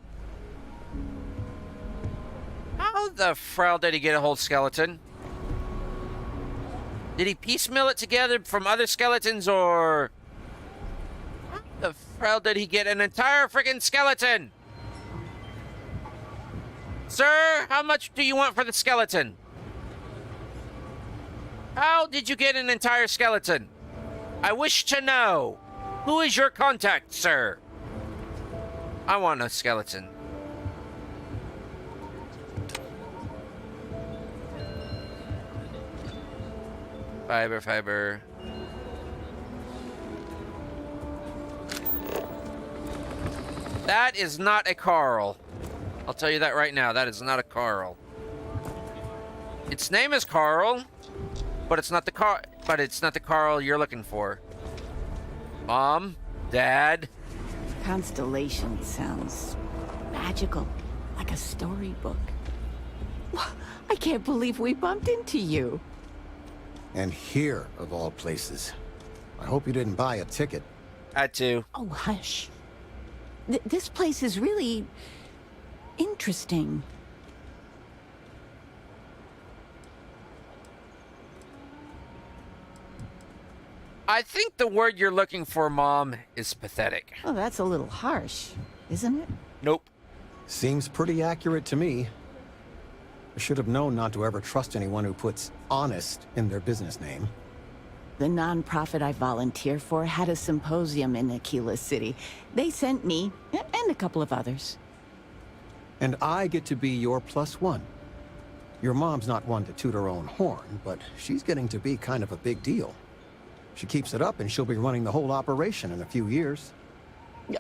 How the frell did he get a hold of skeleton? Did he piecemeal it together from other skeletons, or how the frell did he get an entire freaking skeleton? Sir, how much do you want for the skeleton? How did you get an entire skeleton? I wish to know, who is your contact, sir? I want a skeleton. Fiber. That is not a Carl. I'll tell you that right now. That is not a Carl. Its name is Carl, but it's not the Carl you're looking for. Mom, Dad. Constellation sounds magical, like a storybook. I can't believe we bumped into you. And here, of all places. I hope you didn't buy a ticket. Had to. Oh, hush. This place is really interesting. I think the word you're looking for, Mom, is pathetic. Oh, that's a little harsh, isn't it? Nope. Seems pretty accurate to me. I should have known not to ever trust anyone who puts honest in their business name. The nonprofit I volunteer for had a symposium in Aquila City. They sent me, and a couple of others. And I get to be your +1. Your mom's not one to toot her own horn, but she's getting to be kind of a big deal. She keeps it up and she'll be running the whole operation in a few years.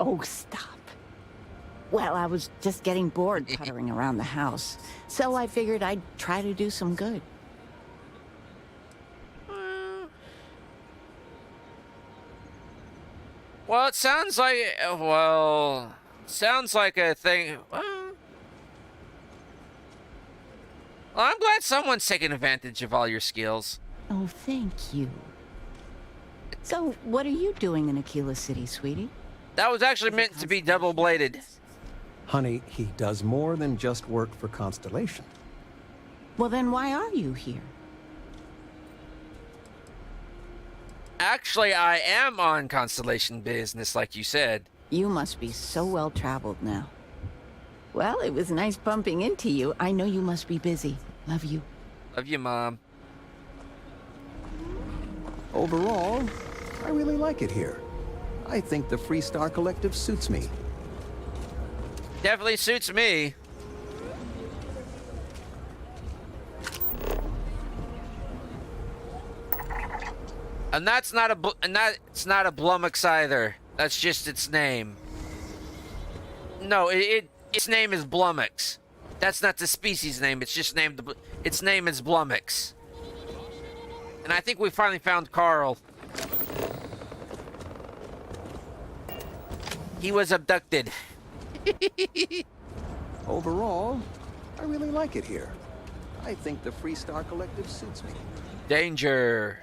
Oh, stop. Well, I was just getting bored puttering around the house, so I figured I'd try to do some good. Well, it sounds like, sounds like a thing. Well, I'm glad someone's taking advantage of all your skills. Oh, thank you. So, what are you doing in Aquila City, sweetie? That was actually meant to be double-bladed. Honey, he does more than just work for Constellation. Well, then why are you here? Actually, I am on Constellation business, like you said. You must be so well-traveled now. Well, it was nice bumping into you. I know you must be busy. Love you. Love you, Mom. Overall, I really like it here. I think the Freestar Collective suits me. Definitely suits me. And that's not a Blumix either. That's just its name. No, its name is Blumix. That's not the species name. It's just named. Its name is Blumix. And I think we finally found Carl. He was abducted. Overall, I really like it here. I think the Freestar Collective suits me. Danger.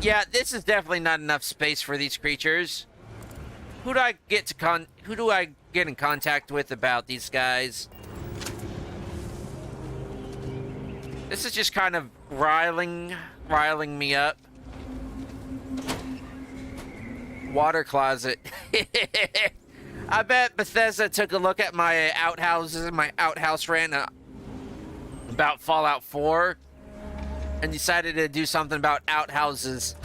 Yeah, this is definitely not enough space for these creatures. Who do I get in contact with about these guys? This is just kind of riling me up. Water closet. I bet Bethesda took a look at my outhouses, my outhouse rant about Fallout 4, and decided to do something about outhouses.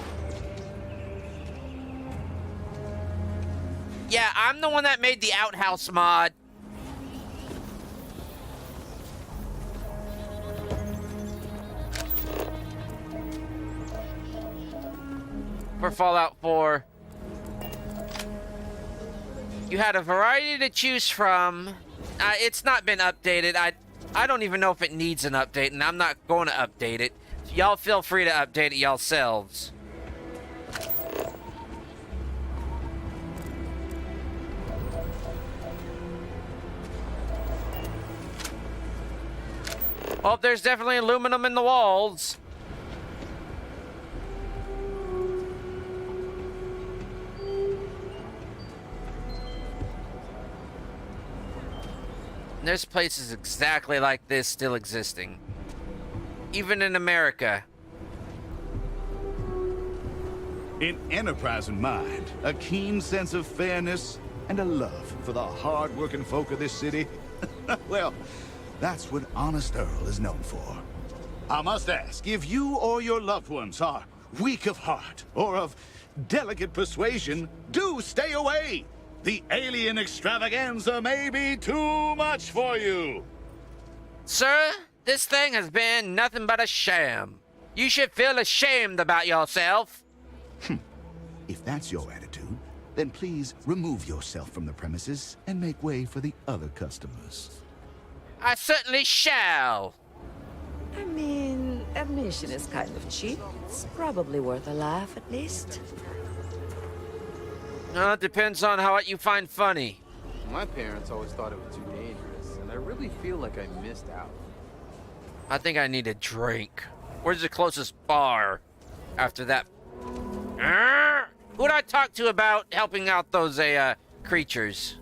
Yeah, I'm the one that made the outhouse mod. For Fallout 4. You had a variety to choose from. It's not been updated. I don't even know if it needs an update, and I'm not going to update it. So y'all feel free to update it yourselves. Oh, there's definitely aluminum in the walls. There's places exactly like this still existing. Even in America. An enterprising mind, a keen sense of fairness, and a love for the hard-working folk of this city. Well, that's what Honest Earl is known for. I must ask, if you or your loved ones are weak of heart or of delicate persuasion, do stay away. The alien extravaganza may be too much for you. Sir, this thing has been nothing but a sham. You should feel ashamed about yourself. If that's your attitude, then please remove yourself from the premises and make way for the other customers. I certainly shall. I mean, admission is kind of cheap. It's probably worth a laugh, at least. It depends on what you find funny. My parents always thought it was too dangerous, and I really feel like I missed out. I think I need a drink. Where's the closest bar after that? Who'd I talk to about helping out those creatures?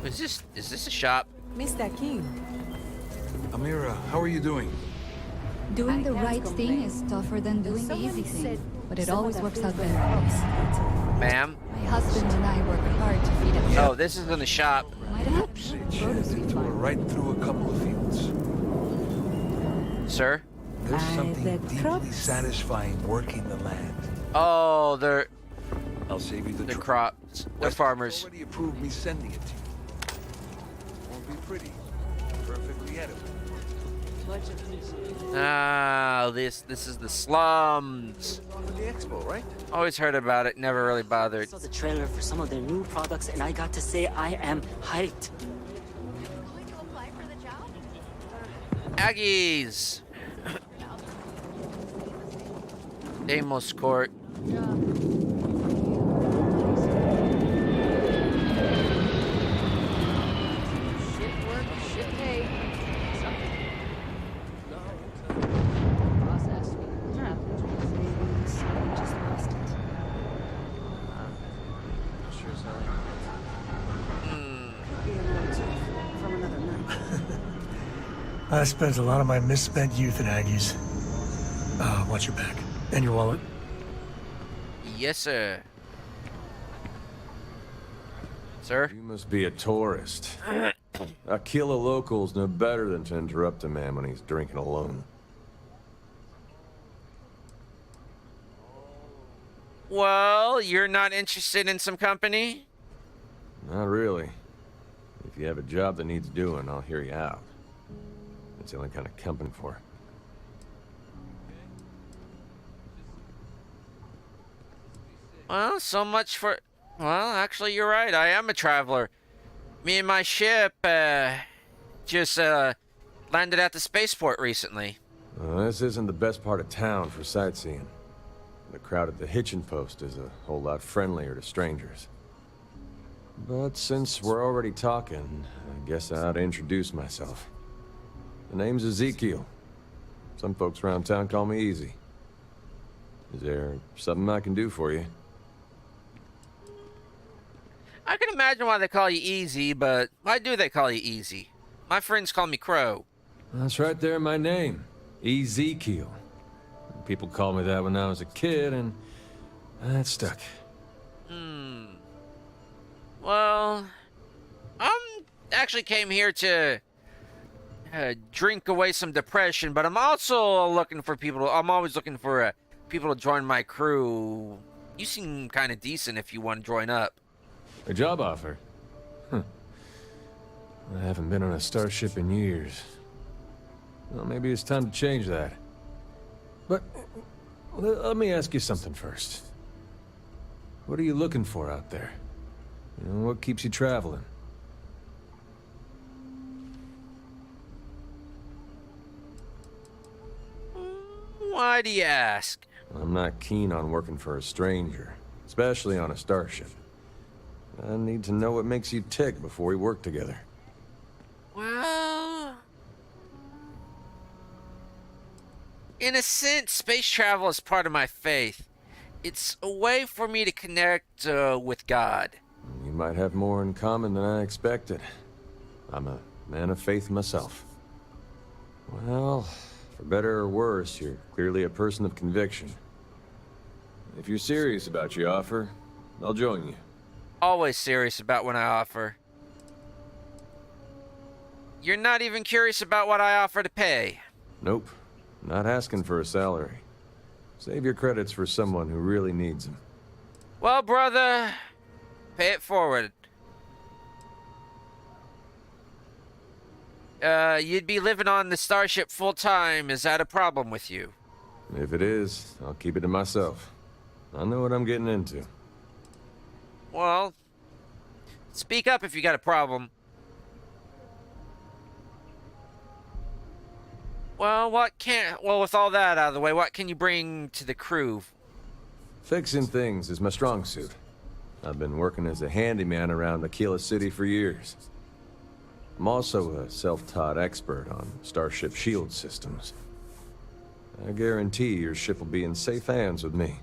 Is this a shop? Mr. King. Amira, how are you doing? Doing the right thing is tougher than doing the easy thing, but it always works out better. Ma'am? My husband and I work hard to feed us. Oh, this isn't a shop. Detour right through a couple of fields. Sir? There's something deeply satisfying working the land. Oh, I'll save you the crops. They're farmers. Already approved me sending it to you. Won't be pretty. Perfectly edible. This is the slums. The expo, right? Always heard about it, never really bothered. I saw the trailer for some of their new products, and I got to say I am hyped. Aggies! Deimos Court. I spent a lot of my misspent youth in Aggies. Watch your back. And your wallet. Yes, sir. Sir? You must be a tourist. Aquila locals know better than to interrupt a man when he's drinking alone. Well, you're not interested in some company? Not really. If you have a job that needs doing, I'll hear you out. That's the only kind of company for. Well, so much for... Well, actually, you're right. I am a traveler. Me and my ship, just, landed at the spaceport recently. This isn't the best part of town for sightseeing. The crowd at the hitching post is a whole lot friendlier to strangers. But since we're already talking, I guess I ought to introduce myself. The name's Ezekiel. Some folks around town call me Easy. Is there something I can do for you? I can imagine why they call you Easy, but why do they call you Easy? My friends call me Krow. That's right there in my name. Ezekiel. People called me that when I was a kid, and that stuck. Well, actually came here to drink away some depression, but I'm also looking for people. I'm always looking for people to join my crew. You seem kind of decent if you want to join up. A job offer? Huh. I haven't been on a starship in years. Well, maybe it's time to change that. But let me ask you something first. What are you looking for out there? You know, what keeps you traveling? Why do you ask? I'm not keen on working for a stranger, especially on a starship. I need to know what makes you tick before we work together. Well, in a sense, space travel is part of my faith. It's a way for me to connect with God. You might have more in common than I expected. I'm a man of faith myself. Well, for better or worse, you're clearly a person of conviction. If you're serious about your offer, I'll join you. Always serious about what I offer. You're not even curious about what I offer to pay. Nope. Not asking for a salary. Save your credits for someone who really needs them. Well, brother, pay it forward. You'd be living on the starship full time. Is that a problem with you? If it is, I'll keep it to myself. I know what I'm getting into. Well, speak up if you got a problem. Well, with all that out of the way, what can you bring to the crew? Fixing things is my strong suit. I've been working as a handyman around Aquila City for years. I'm also a self-taught expert on starship shield systems. I guarantee your ship will be in safe hands with me.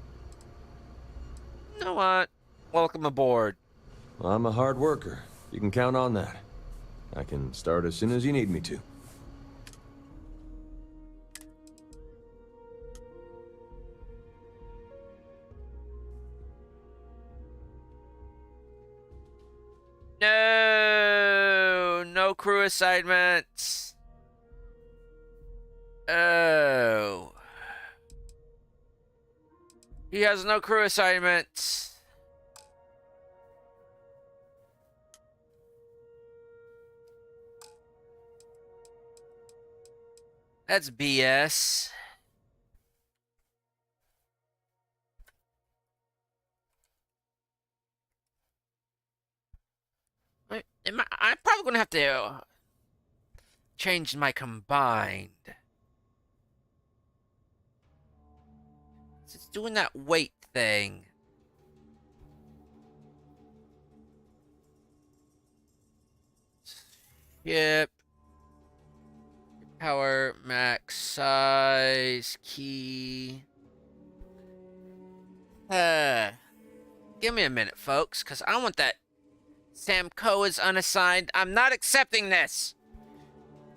You know what? Welcome aboard. I'm a hard worker. You can count on that. I can start as soon as you need me to. No crew assignments. Oh. He has no crew assignments. That's BS. I'm probably going to have to change my combined. It's doing that weight thing. Yep. Power, max, size, key. Give me a minute, folks, because I want that. Sam Coe is unassigned. I'm not accepting this.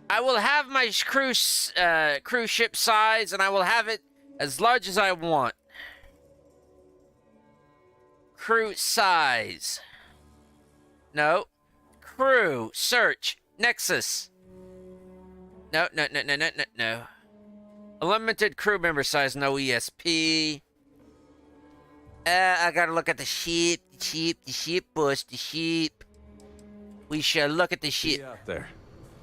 I will have my cruise ship size, and I will have it as large as I want. Crew size. No. Crew. Search. Nexus. No. Unlimited crew member size. No ESP. I gotta look at the sheep. The sheep, boss. The sheep. We shall look at the sheep. Out there.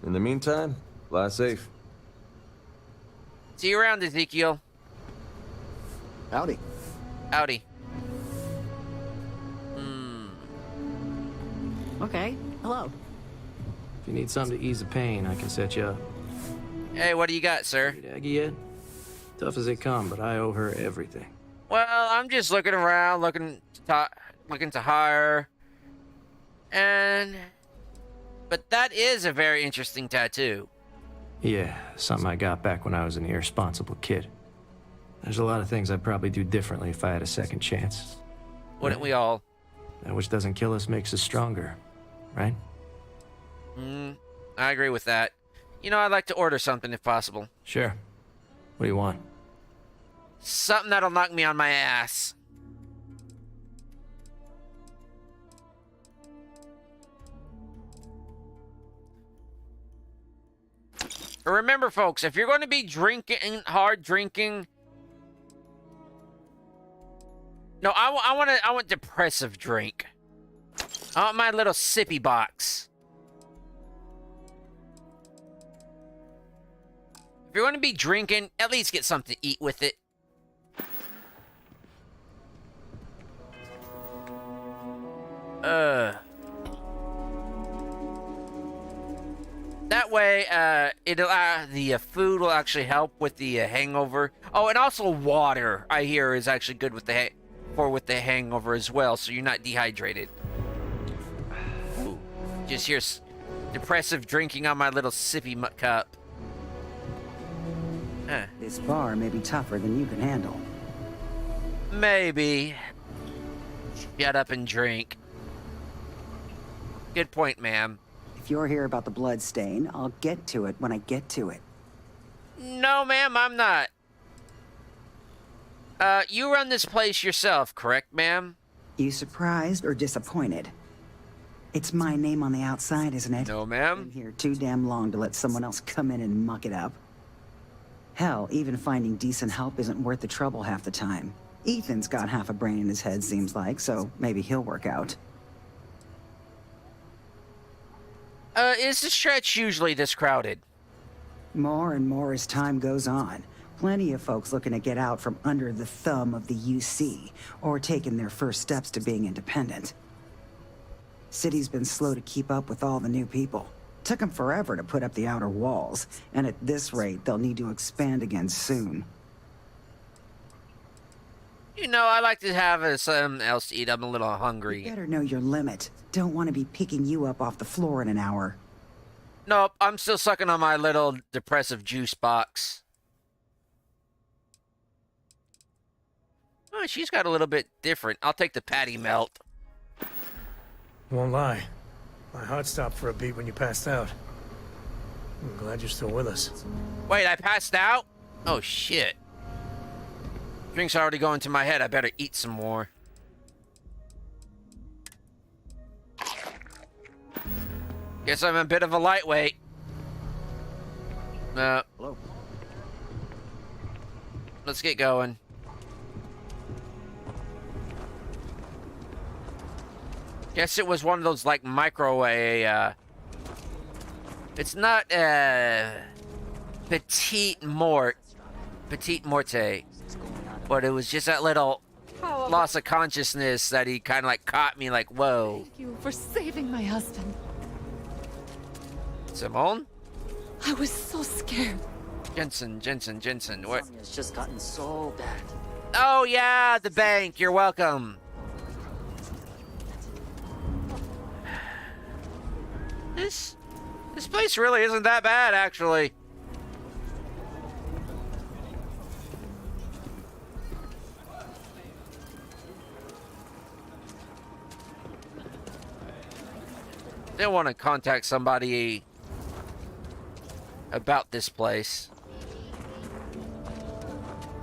In the meantime, fly safe. See you around, Ezekiel. Howdy. Howdy. Okay. Hello. If you need something to ease the pain, I can set you up. Hey, what do you got, sir? Aggie yet? Tough as they come, but I owe her everything. Well, I'm just looking around, looking to hire. But that is a very interesting tattoo. Yeah, something I got back when I was an irresponsible kid. There's a lot of things I'd probably do differently if I had a second chance. Wouldn't we all? That which doesn't kill us makes us stronger, right? I agree with that. You know, I'd like to order something if possible. Sure. What do you want? Something that'll knock me on my ass. Remember, folks, if you're going to be hard drinking... No, I want depressive drink. I want my little sippy box. If you're going to be drinking, at least get something to eat with it. That way, the food will actually help with the hangover. Oh, and also water, I hear, is actually good with the hangover as well, so you're not dehydrated. Ooh, just hear depressive drinking on my little sippy cup. This bar may be tougher than you can handle. Maybe. Shut up and drink. Good point, ma'am. If you're here about the blood stain, I'll get to it when I get to it. No, ma'am, I'm not. You run this place yourself, correct, ma'am? You surprised or disappointed? It's my name on the outside, isn't it? No, ma'am. Been here too damn long to let someone else come in and muck it up. Hell, even finding decent help isn't worth the trouble half the time. Ethan's got half a brain in his head, seems like, so maybe he'll work out. Is the stretch usually this crowded? More and more as time goes on. Plenty of folks looking to get out from under the thumb of the UC, or taking their first steps to being independent. City's been slow to keep up with all the new people. Took them forever to put up the outer walls, and at this rate, they'll need to expand again soon. You know, I like to have something else to eat. I'm a little hungry. You better know your limit. Don't want to be picking you up off the floor in an hour. Nope, I'm still sucking on my little depressive juice box. Oh, she's got a little bit different. I'll take the patty melt. Won't lie. My heart stopped for a beat when you passed out. I'm glad you're still with us. Wait, I passed out? Oh, shit. Drink's already going to my head. I better eat some more. Guess I'm a bit of a lightweight. Hello. Let's get going. Guess it was one of those, like, microwave, it's not, petite morte, but it was just that little loss of consciousness that he kind of, like, caught me, like, whoa. Thank you for saving my husband. Simone? I was so scared. Jensen, what? It's just gotten so bad. Oh, yeah, the bank, you're welcome. This place really isn't that bad, actually. They want to contact somebody about this place.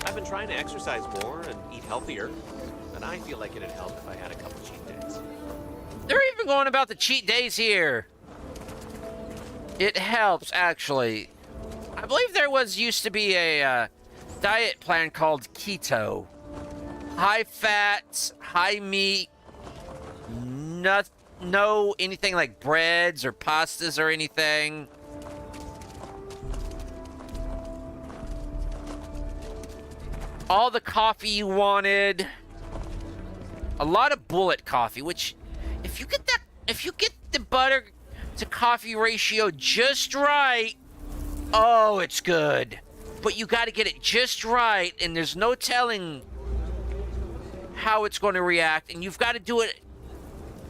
I've been trying to exercise more and eat healthier, and I feel like it'd help if I had a couple cheat days. They're even going about the cheat days here. It helps, actually. I believe there used to be a diet plan called keto. High fat, high meat, no anything like breads or pastas or anything. All the coffee you wanted. A lot of bullet coffee, which if you get the butter to coffee ratio just right, oh, it's good. But you got to get it just right, and there's no telling how it's going to react, and you've got to do it,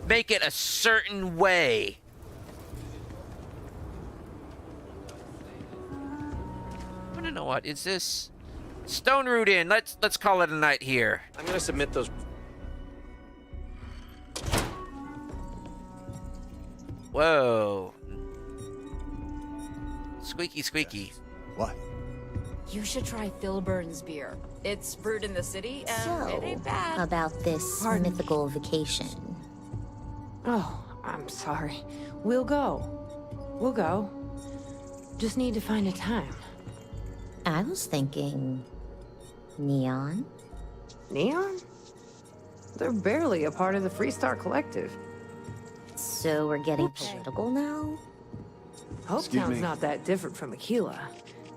make it a certain way. I don't know what is this. Stone Root Inn. Let's call it a night here. I'm gonna submit those. Whoa. Squeaky, squeaky. What? You should try Philburn's beer. It's brewed in the city, and it ain't bad. About this mythical vacation. Oh, I'm sorry. We'll go. We'll go. Just need to find a time. I was thinking... Neon? Neon? They're barely a part of the Freestar Collective. So we're getting political now? Hopetown's not that different from Aquila.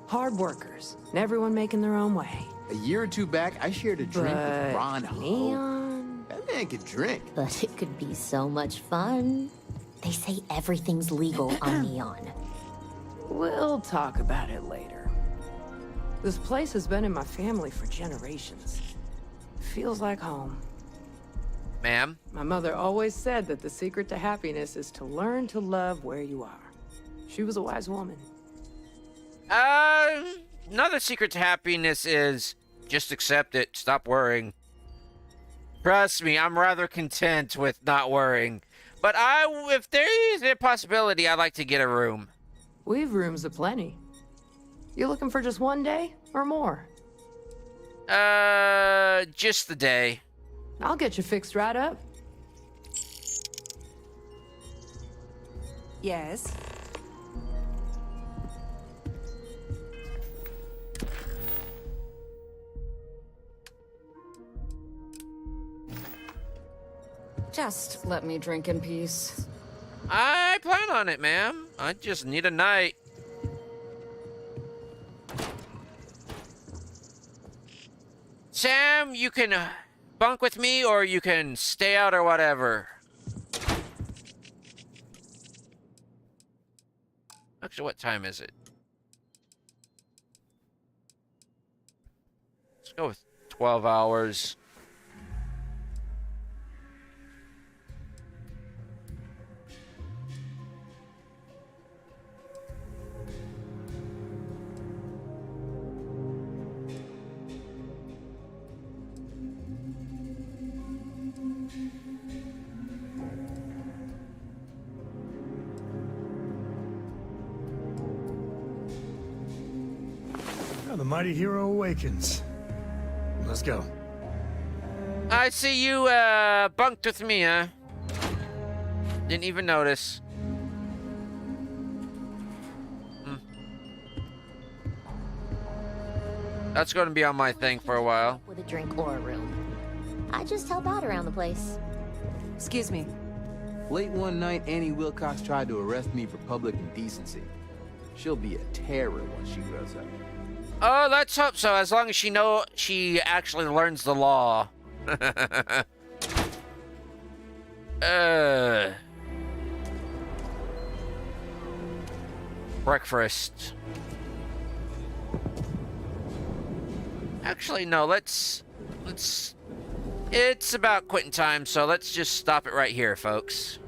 Hard workers, and everyone making their own way. A year or two back, I shared a drink with Ron Neon? That man could drink. But it could be so much fun. They say everything's legal on Neon. We'll talk about it later. This place has been in my family for generations. Feels like home. Ma'am? My mother always said that the secret to happiness is to learn to love where you are. She was a wise woman. Another secret to happiness is just accept it. Stop worrying. Trust me, I'm rather content with not worrying. But if there is a possibility, I'd like to get a room. We've rooms aplenty. You looking for just one day or more? Just the day. I'll get you fixed right up. Yes. Just let me drink in peace. I plan on it, ma'am. I just need a night. Sam, you can bunk with me or you can stay out or whatever. Actually, what time is it? Let's go with 12 hours. The mighty hero awakens. Let's go. I see you bunked with me, huh? Didn't even notice. That's going to be on my thing for a while. With a drink or a room. I just help out around the place. Excuse me. Late one night, Annie Wilcox tried to arrest me for public indecency. She'll be a terror once she grows up. Oh, let's hope so, as long as she actually learns the law. Breakfast. Actually, no, let's... It's about quitting time, so let's just stop it right here, folks.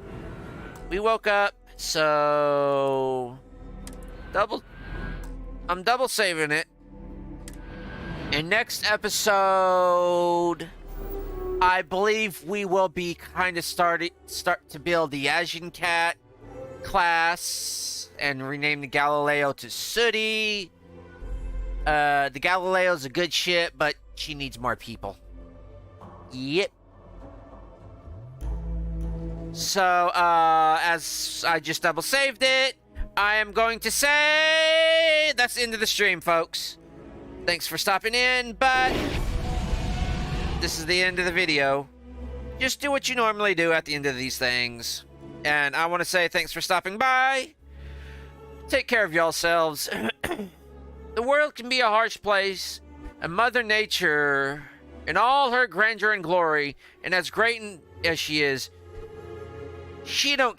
We woke up, so... I'm double saving it. And next episode, I believe we will be kind of start to build the Asian Cat class and rename the Galileo to Sooty. The Galileo's a good ship, but she needs more people. Yep. So, as I just double saved it, I am going to say that's the end of the stream, folks. Thanks for stopping in, but this is the end of the video. Just do what you normally do at the end of these things. And I want to say thanks for stopping by. Take care of yourselves. The world can be a harsh place, and Mother Nature, in all her grandeur and glory, and as great as she is, she don't